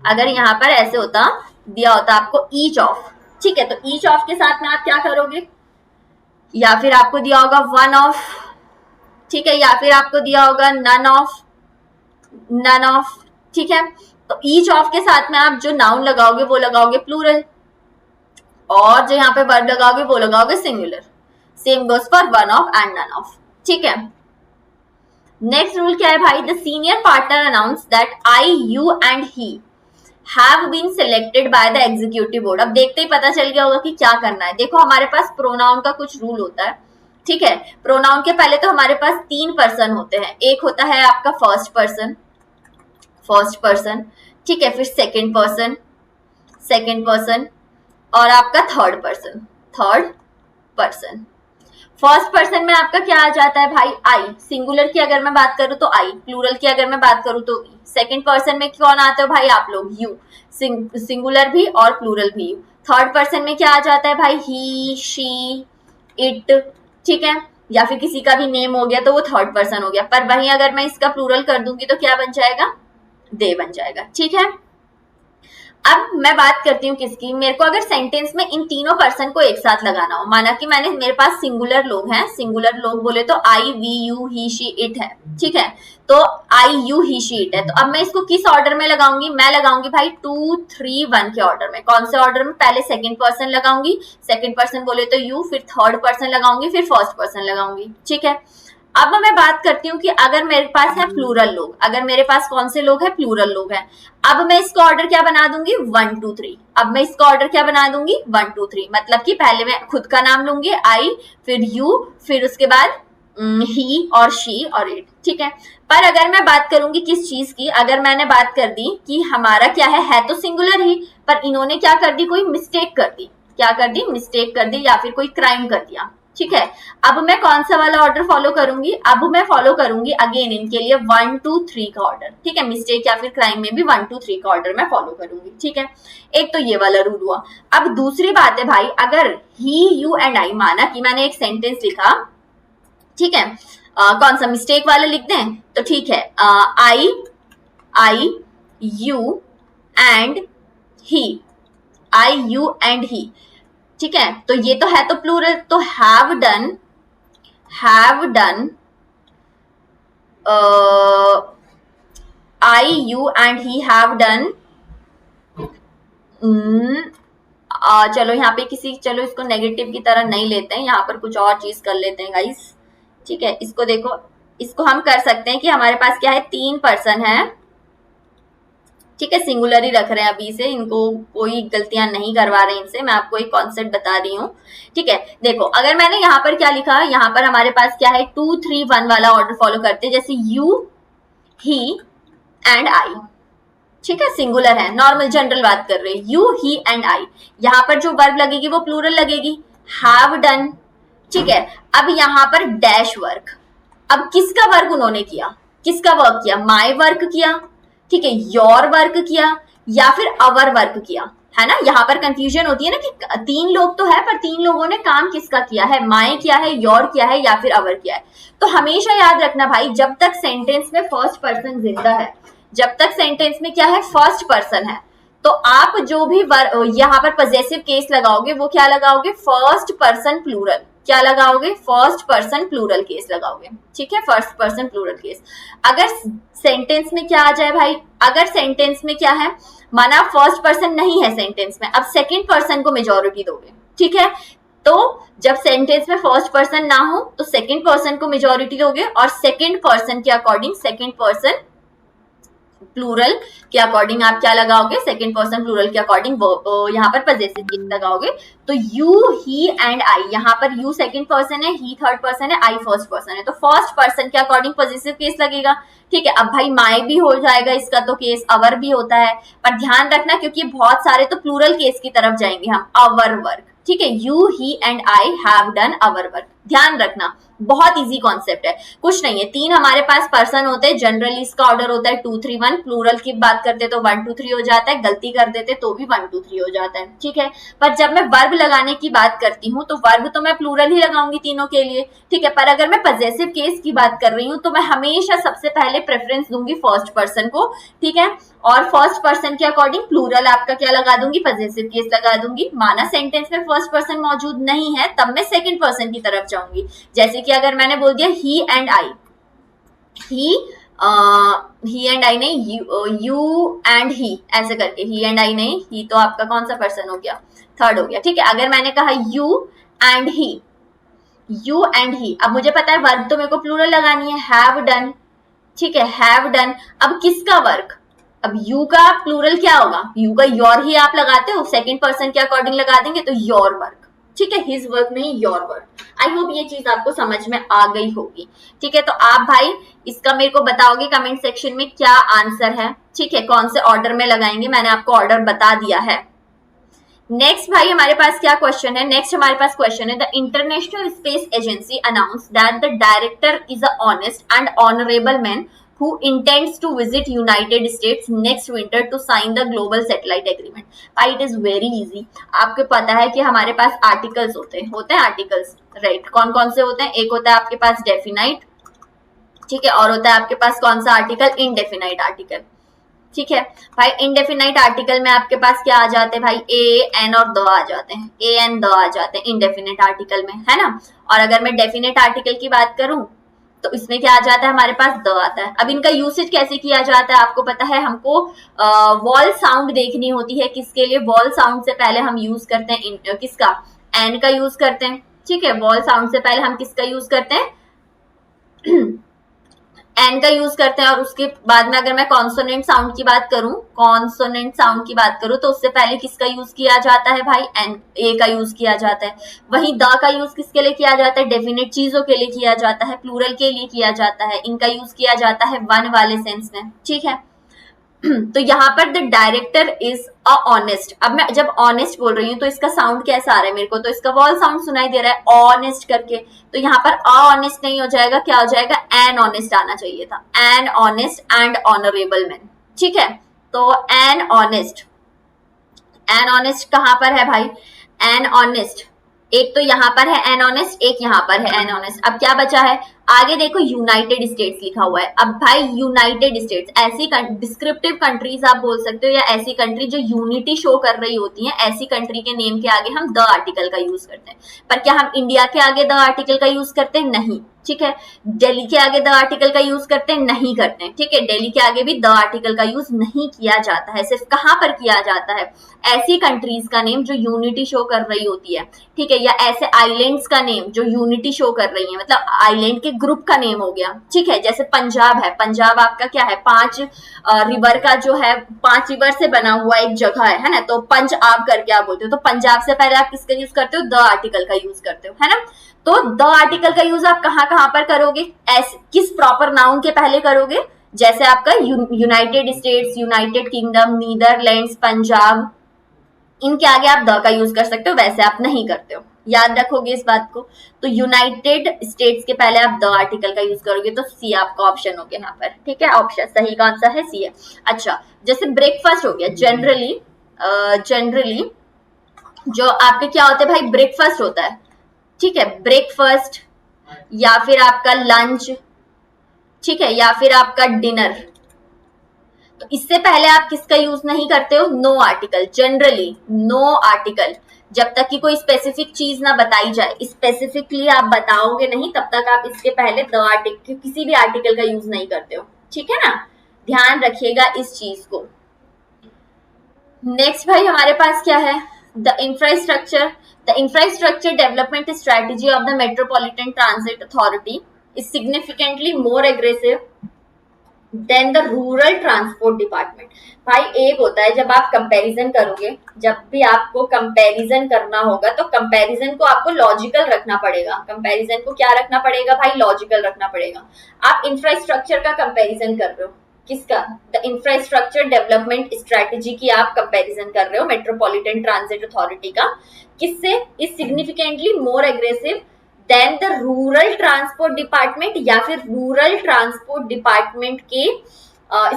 अगर यहाँ पर ऐसे होता, दिया होता आपको ईच ऑफ, ठीक है, तो ईच ऑफ के साथ में आप क्या करोगे, या फिर आपको दिया होगा वन ऑफ, ठीक है, या फिर आपको दिया होगा नन ऑफ, ठीक है। तो ईच ऑफ के साथ में आप जो नाउन लगाओगे वो लगाओगे प्लूरल, और जो यहाँ पे वर्ब लगाओगे वो लगाओगे singular. Same goes for one of and none of, ठीक है। नेक्स्ट रूल क्या है भाई, the senior partner announce that I, you and he have been selected by the executive board. अब देखते ही पता चल गया होगा कि क्या करना है। देखो हमारे पास प्रोनाउन का कुछ रूल होता है, ठीक है। प्रोनाउन के पहले तो हमारे पास तीन पर्सन होते हैं, एक होता है आपका फर्स्ट पर्सन, ठीक है, फिर सेकंड पर्सन और आपका थर्ड पर्सन। फर्स्ट पर्सन में आपका क्या आ जाता है भाई, आई, सिंगुलर की अगर मैं बात करूं तो आई, प्लूरल की अगर मैं बात करूं तो ई। सेकंड पर्सन में कौन आते हो भाई आप लोग, यू, सिंगुलर भी और प्लूरल भी यू। थर्ड पर्सन में क्या आ जाता है भाई, ही, शी, इट, ठीक है, या फिर किसी का भी नेम हो गया तो वो थर्ड पर्सन हो गया। पर वहीं अगर मैं इसका प्लूरल कर दूंगी तो क्या बन जाएगा, दे बन जाएगा, ठीक है। अब मैं बात करती हूँ किसकी, मेरे को अगर सेंटेंस में इन तीनों पर्सन को एक साथ लगाना हो, माना कि मेरे पास सिंगुलर लोग हैं, सिंगुलर लोग बोले तो I, we, you, he, she, it है, ठीक है। तो I, you, he, she, it है, तो अब मैं इसको किस ऑर्डर में लगाऊंगी, मैं लगाऊंगी भाई 2, 3, 1 के ऑर्डर में। कौन से ऑर्डर में, पहले सेकंड पर्सन लगाऊंगी, सेकंड पर्सन बोले तो यू, फिर थर्ड पर्सन लगाऊंगी, फिर फर्स्ट पर्सन लगाऊंगी, ठीक है। अब मैं बात करती हूँ कि अगर मेरे पास है प्लूरल लोग, अगर मेरे पास कौन से लोग हैं, प्लूरल लोग हैं। अब मैं इसका ऑर्डर क्या बना दूंगी, 1, 2, 3। अब मैं इसका ऑर्डर क्या बना दूंगी, 1, 2, 3, मतलब कि पहले मैं खुद का नाम लूंगी आई, फिर यू, फिर उसके बाद ही और शी और इट, ठीक है। पर अगर मैं बात करूंगी किस चीज की, अगर मैंने बात कर दी कि हमारा क्या है तो सिंगुलर ही, पर इन्होंने क्या कर दी, कोई मिस्टेक कर दी, क्या कर दी, मिस्टेक कर दी, या फिर कोई क्राइम कर दिया, ठीक है। अब मैं कौन सा वाला ऑर्डर फॉलो करूंगी, अब मैं फॉलो करूंगी अगेन इनके लिए 1, 2, 3 का ऑर्डर, ठीक है। मिस्टेक या फिर क्राइम में भी 1, 2, 3 का ऑर्डर मैं फॉलो करूंगी, ठीक है। एक तो ये वाला रूल हुआ। अब दूसरी बात है भाई, अगर ही, यू एंड आई, माना कि मैंने एक सेंटेंस लिखा, ठीक है, कौन सा मिस्टेक वाला लिख दें तो ठीक है, I, you and he, I, you and he, ठीक है। तो ये तो है तो प्लूरल, तो have done, I, you and he have done, चलो यहाँ पे चलो इसको नेगेटिव की तरह नहीं लेते हैं, यहाँ पर कुछ और चीज कर लेते हैं गाइस, ठीक है। इसको देखो, इसको हम कर सकते हैं कि हमारे पास क्या है, 3 पर्सन है, ठीक है, सिंगुलर ही रख रहे हैं अभी से, इनको कोई गलतियां नहीं करवा रहे इनसे, मैं आपको एक कॉन्सेप्ट बता रही हूँ, ठीक है। देखो अगर मैंने यहाँ पर क्या लिखा, यहाँ पर हमारे पास क्या है, 2, 3, 1 वाला ऑर्डर फॉलो करते हैं, जैसे यू, ही एंड आई, ठीक है, सिंगुलर है, नॉर्मल जनरल बात कर रहे हैं, यू, ही एंड आई। यहाँ पर जो वर्ब लगेगी वो प्लूरल लगेगी, हैव डन, ठीक है। अब यहाँ पर डैश वर्क, अब किसका वर्क उन्होंने किया, किसका वर्क किया, माई वर्क किया, ठीक है, योर वर्क किया या फिर अवर वर्क किया, है ना। यहाँ पर कंफ्यूजन होती है ना कि 3 लोग तो है पर 3 लोगों ने काम किसका किया है, माई किया है, योर किया है या फिर अवर किया है। तो हमेशा याद रखना भाई, जब तक सेंटेंस में फर्स्ट पर्सन जिंदा है, जब तक सेंटेंस में क्या है, फर्स्ट पर्सन है, तो आप जो भी यहाँ पर पॉजेसिव केस लगाओगे वो क्या लगाओगे, फर्स्ट पर्सन प्लूरल, क्या लगाओगे, फर्स्ट पर्सन प्लूरल केस लगाओगे, ठीक है, फर्स्ट पर्सन प्लूरल केस। अगर सेंटेंस में क्या आ जाए भाई, अगर सेंटेंस में क्या है, माना फर्स्ट पर्सन नहीं है सेंटेंस में, अब सेकंड पर्सन को मेजोरिटी दोगे, ठीक है, तो जब सेंटेंस में फर्स्ट पर्सन ना हो तो सेकंड पर्सन को मेजोरिटी दोगे, और सेकंड पर्सन के अकॉर्डिंग, सेकंड पर्सन प्लूरल के अकॉर्डिंग आप क्या लगाओगे, सेकंड पर्सन प्लूरल के अकॉर्डिंग यहाँ पर पजेसिव केस लगाओगे। तो यू, ही एंड आई, यहाँ पर यू सेकंड पर्सन है, ही थर्ड पर्सन है, आई फर्स्ट पर्सन है, तो फर्स्ट पर्सन के अकॉर्डिंग पजेसिव केस लगेगा, ठीक है। अब भाई माई भी हो जाएगा इसका तो केस, अवर भी होता है, पर ध्यान रखना क्योंकि बहुत सारे तो प्लूरल केस की तरफ जाएंगे हम, अवर वर्क, ठीक है, you, he and I have done our work, ध्यान रखना, बहुत इजी कॉन्सेप्ट है, कुछ नहीं है, तीन हमारे पास पर्सन होते हैं, जनरली इसका ऑर्डर होता है 2 3 1, प्लूरल की बात करते तो 1 2 3 हो जाता है, गलती कर देते तो भी 1 2 3 हो जाता है, ठीक है। पर जब मैं वर्ब लगाने की बात करती हूँ तो वर्ब तो मैं प्लूरल ही लगाऊंगी तीनों के लिए, ठीक है, पर अगर मैं पजेसिव केस की बात कर रही हूँ तो मैं हमेशा सबसे पहले प्रेफरेंस दूंगी फर्स्ट पर्सन को, ठीक है, और फर्स्ट पर्सन के अकॉर्डिंग प्लूरल आपका क्या लगा दूंगी, पजेसिव केस लगा दूंगी। माना सेंटेंस में फर्स्ट पर्सन मौजूद नहीं है तब मैं सेकंड पर्सन की तरफ जाऊंगी, जैसे कि अगर मैंने बोल दिया ही and I, he and I नहीं, यू एंड ही, ऐसे करके, ही एंड आई नहीं, ही तो आपका कौन सा पर्सन हो गया, थर्ड हो गया, ठीक है। अगर मैंने कहा you and he, you and ही, अब मुझे पता है वर्ब तो मेरे को प्लूरल लगानी है, हैव डन, ठीक है, हैव डन, अब किसका वर्क, अब यू का प्लूरल क्या होगा, यू का योर ही आप लगाते हो, सेकंड पर्सन के अकॉर्डिंग लगा देंगे तो योर वर्क, ठीक है, हिज वर्क नहीं योर वर्क। आई होप ये चीज आपको समझ में आ गई होगी, ठीक है। तो आप भाई इसका मेरे को बताओगे कमेंट सेक्शन में क्या आंसर है, ठीक है, कौन से ऑर्डर में लगाएंगे, मैंने आपको ऑर्डर बता दिया है। नेक्स्ट भाई हमारे पास क्या क्वेश्चन है, नेक्स्ट हमारे पास क्वेश्चन है, the international space agency announce that the director is a honest and honourable man who intends to visit United States next winter to sign the global satellite agreement. It is very easy. आपको पता है कि हमारे पास आर्टिकल्स होते हैं आर्टिकल्स, राइट, कौन कौन से होते हैं, एक होता है आपके पास डेफिनाइट, ठीक है, और होता है आपके पास कौन सा आर्टिकल, इनडेफिनाइट आर्टिकल, ठीक है भाई। इनडेफिनाइट आर्टिकल में आपके पास क्या आ जाते हैं भाई, ए एन और द आ जाते हैं, ए एन द आ जाते हैं इनडेफिनेट आर्टिकल में, है ना। और अगर मैं डेफिनेट आर्टिकल की बात करूं तो इसमें क्या आ जाता है, हमारे पास द आता है। अब इनका यूसेज कैसे किया जाता है आपको पता है, हमको वॉल साउंड देखनी होती है, किसके लिए, वॉल साउंड से पहले हम यूज करते हैं किसका, एन का यूज करते हैं, ठीक है, वॉल साउंड से पहले हम किसका यूज करते हैं, एन का यूज करते हैं, और उसके बाद में अगर मैं कॉन्सोनेंट साउंड की बात करूं, कॉन्सोनेंट साउंड की बात करूं तो उससे पहले किसका यूज किया जाता है भाई, एन, ए का यूज किया जाता है। वहीं द का यूज किसके लिए किया जाता है, डेफिनेट चीजों के लिए किया जाता है, प्लूरल के लिए किया जाता है, इनका यूज किया जाता है वन वाले सेंस में, ठीक है। तो यहाँ पर the director is a honest, अब मैं जब ऑनेस्ट बोल रही हूँ तो इसका साउंड कैसा आ रहा है मेरे को, तो इसका वॉल साउंड सुनाई दे रहा है ऑनेस्ट करके, तो यहाँ पर अ ऑनेस्ट नहीं हो जाएगा, क्या हो जाएगा, एन ऑनेस्ट आना चाहिए था, an honest and honourable man, ठीक है। तो एन ऑनेस्ट, एन ऑनेस्ट कहां पर है भाई, एन ऑनेस्ट एक तो यहाँ पर है एन ऑनेस्ट, एक यहाँ पर है एन ऑनेस्ट। अब क्या बचा है, आगे देखो यूनाइटेड स्टेट्स लिखा हुआ है। अब भाई यूनाइटेड स्टेट्स, ऐसी डिस्क्रिप्टिव कंट्रीज आप बोल सकते हो, या ऐसी कंट्री जो यूनिटी शो कर रही होती हैं, ऐसी कंट्री के नेम के आगे हम द आर्टिकल का यूज करते हैं। पर क्या हम इंडिया के आगे द आर्टिकल का यूज करते हैं, नहीं, ठीक है। दिल्ली के आगे द आर्टिकल का यूज करते हैं, नहीं करते हैं, ठीक है। दिल्ली के आगे भी द आर्टिकल का यूज नहीं किया जाता है, सिर्फ कहां पर किया जाता है, ऐसी कंट्रीज का नेम जो यूनिटी शो कर रही होती है, ठीक है, या ऐसे आइलैंड्स का नेम जो यूनिटी शो कर रही है, मतलब आइलैंड के ग्रुप का नेम हो गया, ठीक है। जैसे पंजाब है, पंजाब आपका क्या है, 5 रिवर का जो है, 5 रिवर से बना हुआ एक जगह है ना, तो पंज आप करके आप बोलते हो, तो पंजाब से पहले आप किसका यूज करते हो, द आर्टिकल का यूज करते हो, है ना। तो द आर्टिकल का यूज आप कहां कहां पर करोगे, किस प्रॉपर नाउन के पहले करोगे, जैसे आपका United states, United kingdom, Netherlands, Punjab, इनके आगे आप द का यूज कर सकते हो, वैसे आप नहीं करते हो, याद रखोगे इस बात को। तो यूनाइटेड स्टेट्स के पहले आप द आर्टिकल का यूज करोगे, तो सी आपका ऑप्शन हो गया यहाँ पर, ठीक है। ऑप्शन सही कौन सा है, सी है। अच्छा, जैसे ब्रेकफास्ट हो गया, जनरली जो आपके क्या होते हैं भाई, ब्रेकफास्ट होता है, ठीक है, ब्रेकफास्ट, या फिर आपका लंच, ठीक है, या फिर आपका डिनर। तो इससे पहले आप किसका यूज नहीं करते हो, no article, generally no article, जब तक कि कोई स्पेसिफिक चीज ना बताई जाए, स्पेसिफिकली आप बताओगे नहीं तब तक आप इसके पहले द आर्टिकल, किसी भी आर्टिकल का यूज नहीं करते हो, ठीक है ना, ध्यान रखिएगा इस चीज को। नेक्स्ट भाई हमारे पास क्या है, the infrastructure development strategy of the metropolitan transit authority is significantly more aggressive than the rural transport department. भाई एक होता है जब आप कंपैरिजन करोगे, जब भी आपको कंपैरिजन करना होगा तो कंपैरिजन को आपको लॉजिकल रखना पड़ेगा। कंपैरिजन को क्या रखना पड़ेगा भाई, लॉजिकल रखना पड़ेगा। आप इंफ्रास्ट्रक्चर का कंपैरिजन कर रहे हो, किसका, द इंफ्रास्ट्रक्चर डेवलपमेंट स्ट्रेटेजी की आप कंपैरिजन कर रहे हो मेट्रोपॉलिटन ट्रांजिट अथॉरिटी का, किससे, is significantly more aggressive than the rural transport department, या फिर रूरल ट्रांसपोर्ट डिपार्टमेंट के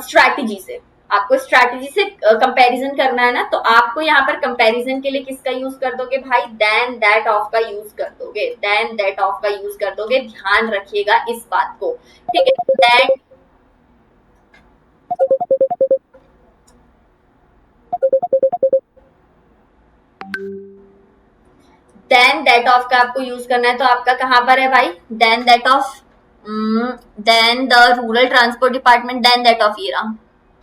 स्ट्रैटेजी से। आपको स्ट्रैटेजी से कंपैरिजन करना है ना, तो आपको यहाँ पर कंपैरिजन के लिए किसका यूज कर दोगे भाई, देन दैट ऑफ का यूज कर दोगे, देन दैट ऑफ का यूज कर दोगे, ध्यान रखिएगा इस बात को, ठीक है। देन दैट ऑफ का आपको यूज करना है, तो आपका कहां पर है भाई, than that of, than the rural transport department, than that of era,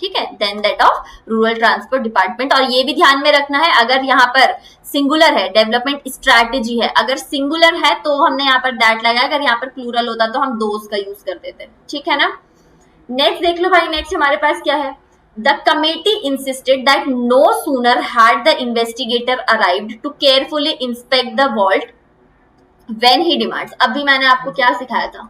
ठीक है, than that of rural transport department. और ये भी ध्यान में रखना है, अगर यहाँ पर सिंगुलर है, डेवलपमेंट स्ट्रैटेजी है, अगर सिंगुलर है तो हमने यहाँ पर दैट लगाया, अगर यहाँ पर प्लूरल होता तो हम दोज का यूज कर देते, ठीक है ना। नेक्स्ट देख लो भाई, नेक्स्ट हमारे पास क्या है, The committee insisted that no sooner had the investigator arrived to carefully inspect the vault when he demands। अभी मैंने आपको क्या सिखाया था,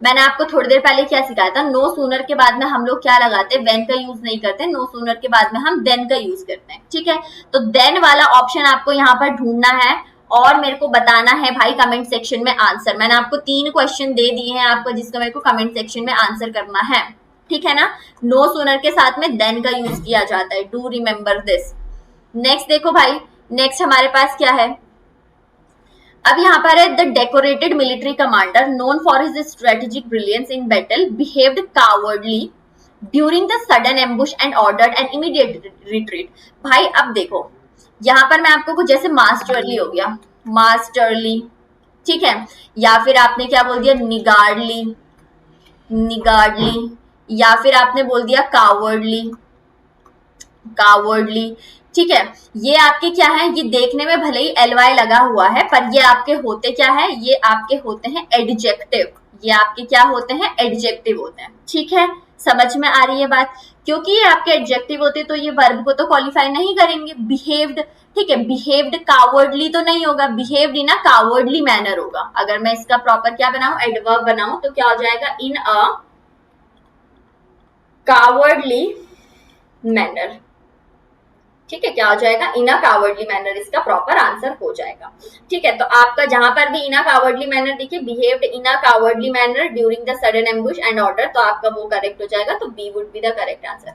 मैंने आपको थोड़ी देर पहले क्या सिखाया था, नो सूनर के बाद में हम लोग क्या लगाते हैं, वेन का यूज नहीं करते, नो सूनर के बाद में हम देन का यूज करते हैं, ठीक है। तो देन वाला ऑप्शन आपको यहाँ पर ढूंढना है और मेरे को बताना है भाई कमेंट सेक्शन में आंसर। मैंने आपको 3 क्वेश्चन दे दिए हैं आपको, जिसका मेरे को कमेंट सेक्शन में आंसर करना है, ठीक है ना। नो सूनर के साथ में देन का यूज किया जाता है, डू रिमेंबर दिस। नेक्स्ट देखो भाई, नेक्स्ट हमारे पास क्या है, अब यहाँ पर है, the decorated military commander known for his strategic brilliance in battle behaved cowardly during the sudden ambush and ordered an immediate retreat. भाई अब देखो, यहाँ पर मैं आपको कुछ जैसे मास्टरली हो गया, मास्टरली, ठीक है, या फिर आपने क्या बोल दिया, निगार्डली, निगार्डली, या फिर आपने बोल दिया कावर्डली, कावर्डली, ठीक है। ये आपके क्या है, ये देखने में भले ही एलवाई लगा हुआ है पर ये आपके होते क्या है, ये आपके होते हैं एडजेक्टिव, ये आपके क्या होते हैं, एडजेक्टिव होते हैं, ठीक है। समझ में आ रही है बात, क्योंकि ये आपके एडजेक्टिव होते तो ये वर्ब को तो क्वालिफाई नहीं करेंगे। बिहेव्ड, ठीक है, बिहेव्ड कावर्डली तो नहीं होगा, behaved in a cowardly manner होगा। अगर मैं इसका प्रॉपर क्या बनाऊं, एडवर्ब बनाऊं, तो क्या हो जाएगा, इन अ कावर्डली मैनर, ठीक है, क्या हो जाएगा, इन अ कावर्डली मैनर, इसका प्रॉपर आंसर हो जाएगा, ठीक है। तो आपका जहां पर भी इन अ कावर्डली मैनर देखिए, behaved in a cowardly manner during the sudden ambush and order, तो आपका वो करेक्ट हो जाएगा, तो B would be the correct answer.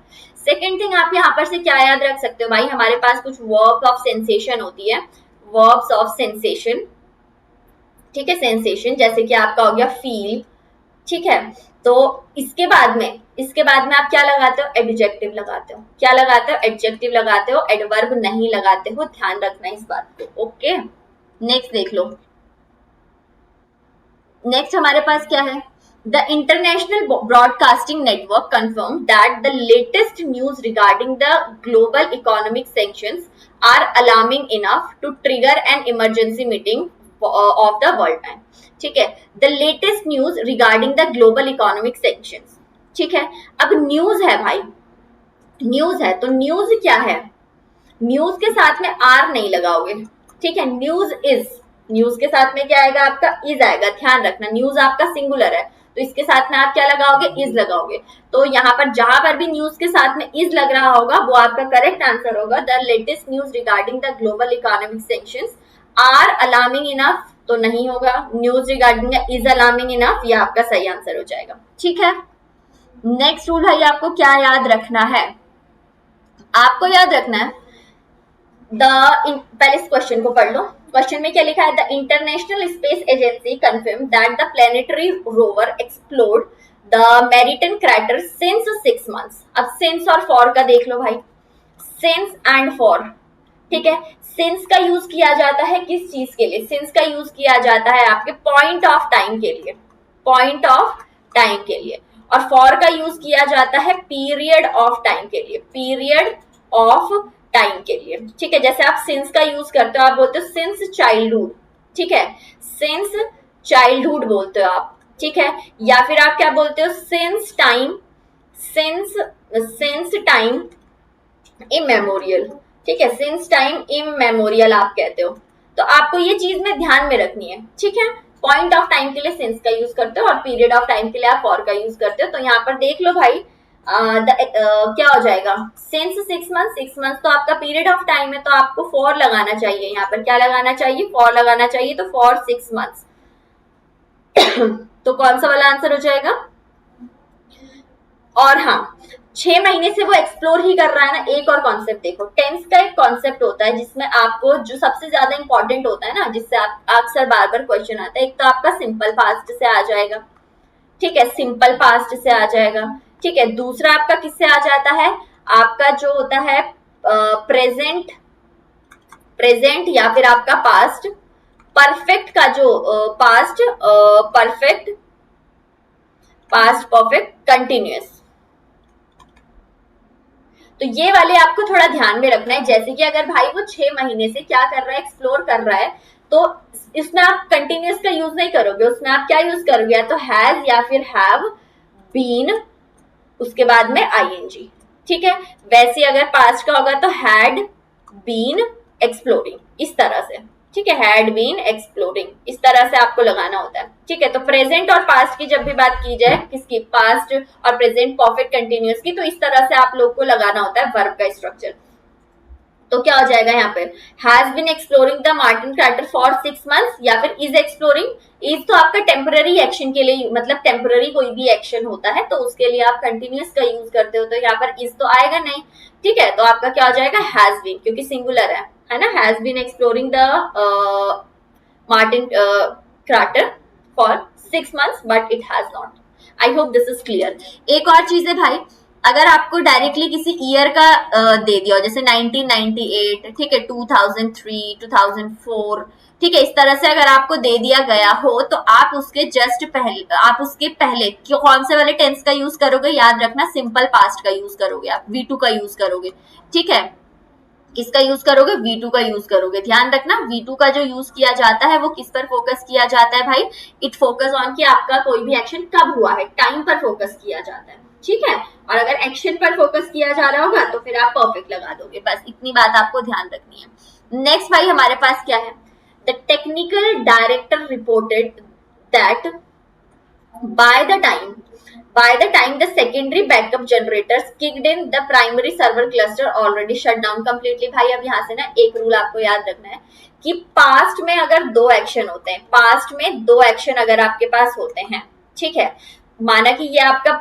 Second thing आप यहाँ पर से क्या याद रख सकते हो भाई, हमारे पास कुछ वर्ब्स ऑफ सेंसेशन होती है, वर्ब्स ऑफ सेंसेशन, ठीक है, सेंसेशन जैसे कि आपका हो गया फील, ठीक है। तो इसके बाद में आप क्या लगाते हो, एडजेक्टिव लगाते हो, क्या लगाते हो, एडजेक्टिव लगाते हो, एडवर्ब नहीं लगाते हो, ध्यान रखना इस बात को, ओके। नेक्स्ट देख लो, नेक्स्ट हमारे पास क्या है, the international broadcasting network confirm that the latest news regarding the global economic sanctions are alarming enough to trigger an emergency meeting of the World Bank, ठीक है। The latest news regarding the global economic sanctions, ठीक है। अब न्यूज है भाई, न्यूज है, तो न्यूज क्या है, न्यूज के साथ में आर नहीं लगाओगे, ठीक है। न्यूज इज, न्यूज के साथ में क्या आएगा, आपका इज आएगा, ध्यान रखना। न्यूज आपका सिंगुलर है तो इसके साथ में आप क्या लगाओगे, इज लगाओगे। तो यहाँ पर जहां पर भी न्यूज के साथ में इज लग रहा होगा वो आपका करेक्ट आंसर होगा। The latest news regarding the global economic sanctions are alarming enough, तो नहीं होगा, news regarding is alarming enough, ये आपका सही आंसर हो जाएगा, ठीक है। नेक्स्ट रूल भाई आपको क्या याद रखना है, आपको याद रखना है पहले इस क्वेश्चन को पढ़ लो। क्वेश्चन में क्या लिखा है, the international space agency confirm that the planetary rover explored the Martian crater since 6 months। अब सिंस और फॉर का देख लो भाई, सिंस एंड फॉर, ठीक है। सिंस का यूज किया जाता है किस चीज के लिए? सिंस का यूज किया जाता है आपके पॉइंट ऑफ टाइम के लिए, पॉइंट ऑफ टाइम के लिए। और फॉर का यूज किया जाता है पीरियड ऑफ टाइम के लिए, पीरियड ऑफ टाइम के लिए। ठीक है, जैसे आप सिंस का यूज करते हो, आप बोलते हो सिंस चाइल्डहुड, ठीक है, सिंस चाइल्डहुड बोलते हो आप, ठीक है। या फिर आप क्या बोलते हो? Since time, since time immemorial, ठीक है, सिंस टाइम इमेमोरियल आप कहते हो। तो आपको ये चीज में ध्यान में रखनी है, ठीक है। पॉइंट ऑफ टाइम के लिए सिंस का यूज करते हो और पीरियड ऑफ टाइम के लिए आप फॉर का यूज करते हो। तो यहाँ पर देख लो भाई, क्या हो जाएगा? सिंस 6 मंथ, 6 मंथ तो आपका पीरियड ऑफ टाइम है, तो आपको फॉर लगाना चाहिए। यहाँ पर क्या लगाना चाहिए? फॉर लगाना चाहिए। तो फॉर 6 मंथ्स तो कौन सा वाला आंसर हो जाएगा? और हाँ, 6 महीने से वो एक्सप्लोर ही कर रहा है ना। एक और कॉन्सेप्ट देखो, टेंस का एक कॉन्सेप्ट होता है जिसमें आपको जो सबसे ज्यादा इंपॉर्टेंट होता है ना, जिससे आप अक्सर बार बार क्वेश्चन आता है, एक तो आपका सिंपल पास्ट से आ जाएगा, ठीक है, सिंपल पास्ट से आ जाएगा, ठीक है। दूसरा आपका किससे आ जाता है? आपका जो होता है प्रेजेंट, प्रेजेंट या फिर आपका पास्ट परफेक्ट का जो past perfect, past perfect continuous. तो ये वाले आपको थोड़ा ध्यान में रखना है। जैसे कि अगर भाई वो 6 महीने से क्या कर रहा है? एक्सप्लोर कर रहा है, तो इसमें आप कंटिन्यूअस का यूज नहीं करोगे, उसमें आप क्या यूज करोगे? या तो हैज या फिर हैव बीन, उसके बाद में आईएनजी, ठीक है। वैसे अगर पास्ट का होगा तो हैड बीन एक्सप्लोरिंग, इस तरह से, ठीक है, हैड बीन एक्सप्लोरिंग, इस तरह से आपको लगाना होता है, ठीक है। तो प्रेजेंट और पास्ट की जब भी बात की जाए, किसकी? पास्ट और प्रेजेंट परफेक्ट कंटिन्यूअस की, तो इस तरह से आप लोग को लगाना होता है वर्ब का स्ट्रक्चर। तो क्या हो जाएगा यहाँ पे? Has been exploring the Martian crater for 6 months, या फिर इज एक्सप्लोरिंग। इज तो आपका टेम्पररी एक्शन के लिए, मतलब टेम्पररी कोई भी एक्शन होता है तो उसके लिए आप कंटिन्यूअस का यूज करते हो, तो यहाँ पर इज तो आएगा नहीं, ठीक है। तो आपका क्या हो जाएगा? हैज बीन, क्योंकि सिंगुलर है ना। Has been exploring the Martian crater for 6 months but it has not. I hope this is clear. एक और चीज है भाई, अगर आपको डायरेक्टली किसी ईयर का दे दिया हो, जैसे 1998, ठीक है, 2003, 2004, ठीक है, इस तरह से अगर आपको दे दिया गया हो, तो आप उसके जस्ट पहले, आप उसके पहले कौन से वाले टेंस का यूज करोगे? याद रखना, सिंपल पास्ट का यूज करोगे, आप V2 का यूज करोगे, ठीक है। किसका यूज करोगे? V2 का यूज करोगे। ध्यान रखना, V2 का जो यूज किया जाता है वो किस पर फोकस किया जाता है भाई? इट फोकस ऑन कि आपका कोई भी एक्शन कब हुआ है, टाइम पर फोकस किया जाता है, ठीक है। और अगर एक्शन पर फोकस किया जा रहा होगा तो फिर आप परफेक्ट लगा दोगे। बस इतनी बात आपको ध्यान रखनी है। नेक्स्ट भाई हमारे पास क्या है? The technical director reported that by the time the secondary backup generators kicked in, the primary server cluster already shut down completely। भाई अब यहाँ से ना एक रूल आपको याद रखना है कि पास्ट में अगर 2 एक्शन होते हैं, पास्ट में 2 एक्शन अगर आपके पास होते हैं, ठीक है, माना कि ये आपका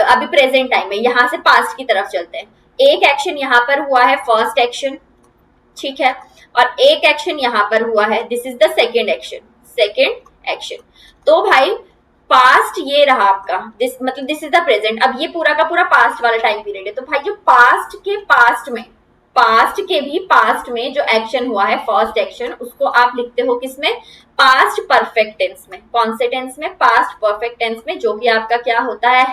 अभी प्रेजेंट टाइम है, यहाँ से पास्ट की तरफ चलते हैं। एक एक्शन यहाँ पर हुआ है, फर्स्ट एक्शन, ठीक है, और एक एक्शन यहाँ पर हुआ है, this is the second action, second action. तो भाई पास्ट ये रहा आपका, दिस मतलब दिस इज द प्रेजेंट। अब ये पूरा का पूरा पास्ट वाला टाइम पीरियड है। तो भाई जो पास्ट के पास्ट में, पास्ट के भी पास्ट में जो एक्शन हुआ है, फर्स्ट एक्शन, उसको आप लिखते हो किसमें? पास्ट परफेक्ट टेंस में। कौन से टेंस में? पास्ट परफेक्ट टेंस में, जो कि आपका क्या होता है?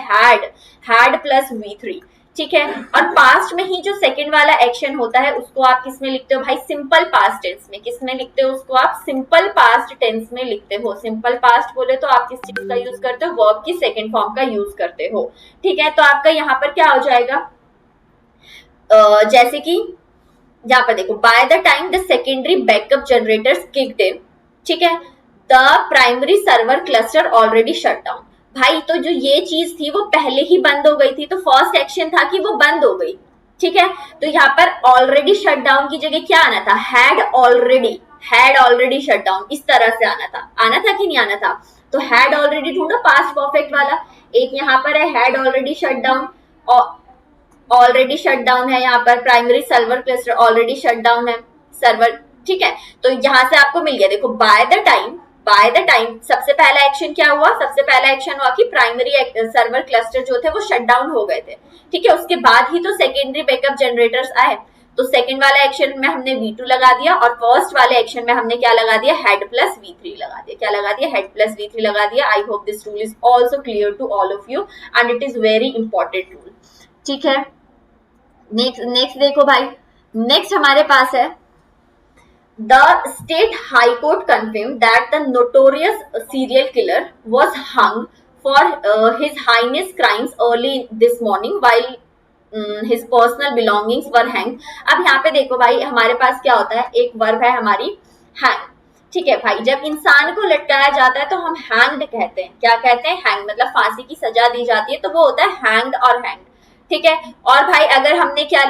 हैड प्लस V3, ठीक है। और पास्ट में ही जो सेकंड वाला एक्शन होता है उसको आप किसमें लिखते हो भाई? सिंपल पास्ट टेंस में। किसमें लिखते हो उसको? आप सिंपल पास्ट टेंस में लिखते हो। सिंपल पास्ट बोले तो आप किस चीज का यूज करते हो? वर्ब की सेकंड फॉर्म का यूज करते हो, ठीक है। तो आपका यहाँ पर क्या हो जाएगा? जैसे कि यहाँ पर देखो, by the time the secondary backup generators kicked in, ठीक है, the primary server cluster already shut down. भाई तो जो ये चीज थी वो पहले ही बंद हो गई थी, तो फर्स्ट एक्शन था कि वो बंद हो गई, ठीक है। तो यहाँ पर ऑलरेडी शट डाउन की जगह क्या आना था? हैड ऑलरेडी शट डाउन, इस तरह से आना था कि नहीं आना था? तो हैड ऑलरेडी ढूंढो, पास्ट परफेक्ट वाला। एक यहाँ पर है had already shut down, already shut down है यहाँ पर, primary server cluster already shut down है, सर्वर, ठीक है। तो यहाँ से आपको मिल गया, देखो, बाय द टाइम सबसे पहला एक्शन क्या हुआ? सबसे पहला एक्शन हुआ कि प्राइमरी सर्वर क्लस्टर जो थे वो शट डाउन हो गए थे, ठीक है। उसके बाद ही तो सेकेंडरी बैकअप जनरेटर्स आए। तो सेकंड वाला एक्शन में हमने V2 लगा दिया और फर्स्ट वाले एक्शन में हमने क्या लगा दिया, हेड प्लस V3 लगा दिया। क्या लगा दिया, हेड प्लस V3 लगा दिया। I hope this rule is also clear to all of you and it is very important rule. ठीक है, नेक्स्ट देखो भाई, नेक्स्ट हमारे पास है The state high court confirmed that the notorious serial killer was hung for his heinous crimes early this morning while his personal belongings were hanged। अब यहाँ पे देखो भाई, हमारे पास क्या होता है, एक वर्ब है हमारी hang। ठीक है भाई, जब इंसान को लटकाया जाता है तो हम hanged कहते हैं। क्या कहते हैं, hanged, मतलब फांसी की सजा दी जाती है तो वो होता है hanged और hanged। ठीक है, और भाई अगर हमने क्या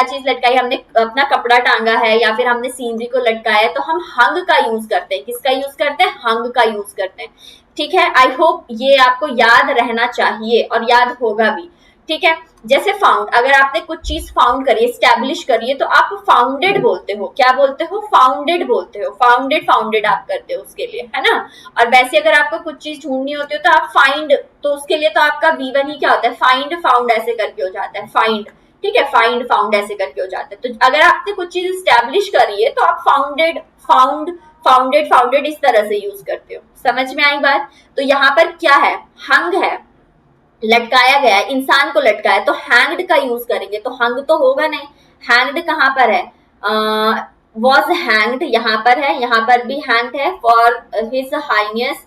चीज लटकाई, हमने अपना कपड़ा टांगा है या फिर हमने सीनरी को लटकाया है तो हम हंग का यूज करते हैं। किसका यूज करते हैं, हंग का यूज करते हैं। ठीक है, आई होप ये आपको याद रहना चाहिए और याद होगा भी। ठीक है, जैसे फाउंड, अगर आपने कुछ चीज फाउंड करी, एस्टैब्लिश करी है तो आप फाउंडेड बोलते हो। क्या बोलते हो, फाउंडेड बोलते हो। फाउंडेड आप करते हो उसके लिए, है ना। और वैसे अगर आपको कुछ चीज ढूंढनी होती है तो आप फाइंड, तो उसके लिए तो आपका V1 ही क्या होता है, फाइंड फाउंड ऐसे करके हो जाता है, फाइंड। ठीक है, फाइंड फाउंड ऐसे करके हो जाता है। तो अगर आपने कुछ चीज एस्टैब्लिश करी है तो आप फाउंडेड इस तरह से यूज करते हो। समझ में आई बात। तो यहाँ पर क्या है, हंग है, लटकाया गया है, इंसान को लटकाया, तो हैंग्ड का यूज करेंगे। तो हंग तो होगा नहीं, हैंग्ड कहाँ पर है, वॉज हैंग्ड यहाँ पर है, यहाँ पर भी हैंग्ड है फॉर हिज हाइनेस।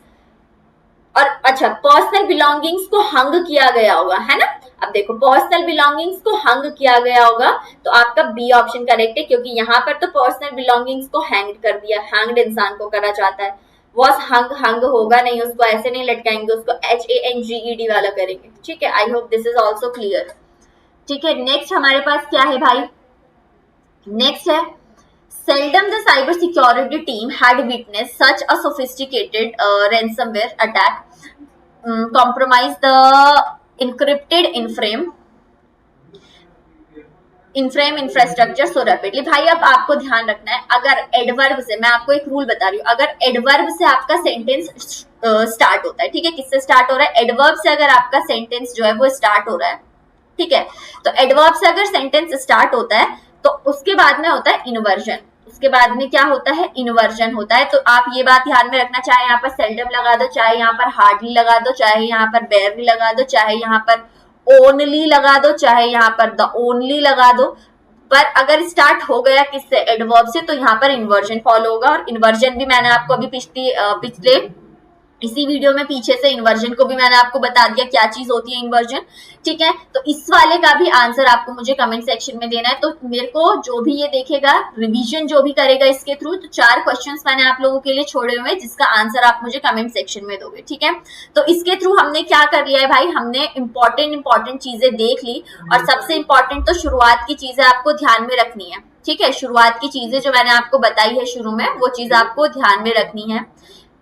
और अच्छा, पर्सनल बिलोंगिंग्स को हंग किया गया होगा, है ना। अब देखो, पर्सनल बिलोंगिंग्स को हंग किया गया होगा तो आपका बी ऑप्शन करेक्ट है, क्योंकि यहाँ पर तो पर्सनल बिलोंगिंग्स को हैंग्ड कर दिया, हैंग्ड इंसान को करा जाता है। वॉज हंग होगा नहीं, उसको ऐसे नहीं लटकाएंगे, उसको HANGED वाला करेंगे। ठीक है, I hope this is also clear. ठीक है, नेक्स्ट हमारे पास क्या है भाई, नेक्स्ट है seldom the cyber security team had witnessed such a sophisticated ransomware attack compromise the encrypted in-frame infrastructure so rapidly। भाई अब आपको ध्यान रखना है, अगर एडवर्ब से, मैं आपको एक रूल बता रही हूँ, अगर एडवर्ब से आपका सेंटेंस स्टार्ट होता है, ठीक है, किससे स्टार्ट हो रहा है, एडवर्ब से अगर आपका सेंटेंस जो है वो स्टार्ट हो रहा है, ठीक है, तो एडवर्ब से अगर सेंटेंस स्टार्ट होता है तो उसके बाद में होता है इन्वर्जन। उसके बाद में क्या होता है, इन्वर्जन होता है। तो आप ये बात ध्यान में रखना, चाहे यहाँ पर सेल्डम लगा दो, चाहे यहाँ पर हार्डली लगा दो, चाहे यहाँ पर बेयरली लगा दो, चाहे यहाँ पर ओनली लगा दो, चाहे यहाँ पर द ओनली लगा दो, पर अगर स्टार्ट हो गया किससे, एडवर्ब से, तो यहाँ पर इन्वर्जन फॉलो होगा। और इन्वर्जन भी मैंने आपको अभी पिछले इसी वीडियो में पीछे से इन्वर्जन को भी मैंने आपको बता दिया क्या चीज होती है इन्वर्जन। ठीक है, तो इस वाले का भी आंसर आपको मुझे कमेंट सेक्शन में देना है। तो मेरे को जो भी ये देखेगा, रिवीजन जो भी करेगा इसके थ्रू, तो 4 क्वेश्चंस मैंने आप लोगों के लिए छोड़े हुए हैं जिसका आंसर आप मुझे कमेंट सेक्शन में दोगे। ठीक है, तो इसके थ्रू हमने क्या कर लिया है भाई, हमने इंपॉर्टेंट चीजें देख ली। और सबसे इंपॉर्टेंट तो शुरुआत की चीजें आपको ध्यान में रखनी है। ठीक है, शुरुआत की चीजें जो मैंने आपको बताई है शुरू में, वो चीज आपको ध्यान में रखनी है।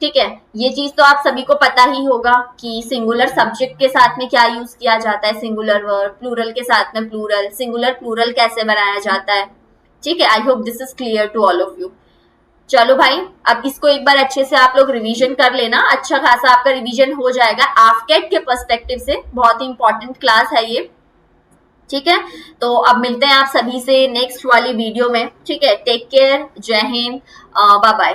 ठीक है, ये चीज तो आप सभी को पता ही होगा कि सिंगुलर सब्जेक्ट के साथ में क्या यूज किया जाता है, सिंगुलर वर्ब, प्लूरल के साथ में प्लूरल, सिंगुलर प्लूरल कैसे बनाया जाता है। ठीक है, I hope this is clear to all of you. चलो भाई, अब इसको एक बार अच्छे से आप लोग रिवीजन कर लेना, अच्छा खासा आपका रिवीजन हो जाएगा। आफ्केट के पर्सपेक्टिव से बहुत ही इंपॉर्टेंट क्लास है ये। ठीक है, तो अब मिलते हैं आप सभी से नेक्स्ट वाली वीडियो में। ठीक है, टेक केयर, जय हिंद, बाय बाय।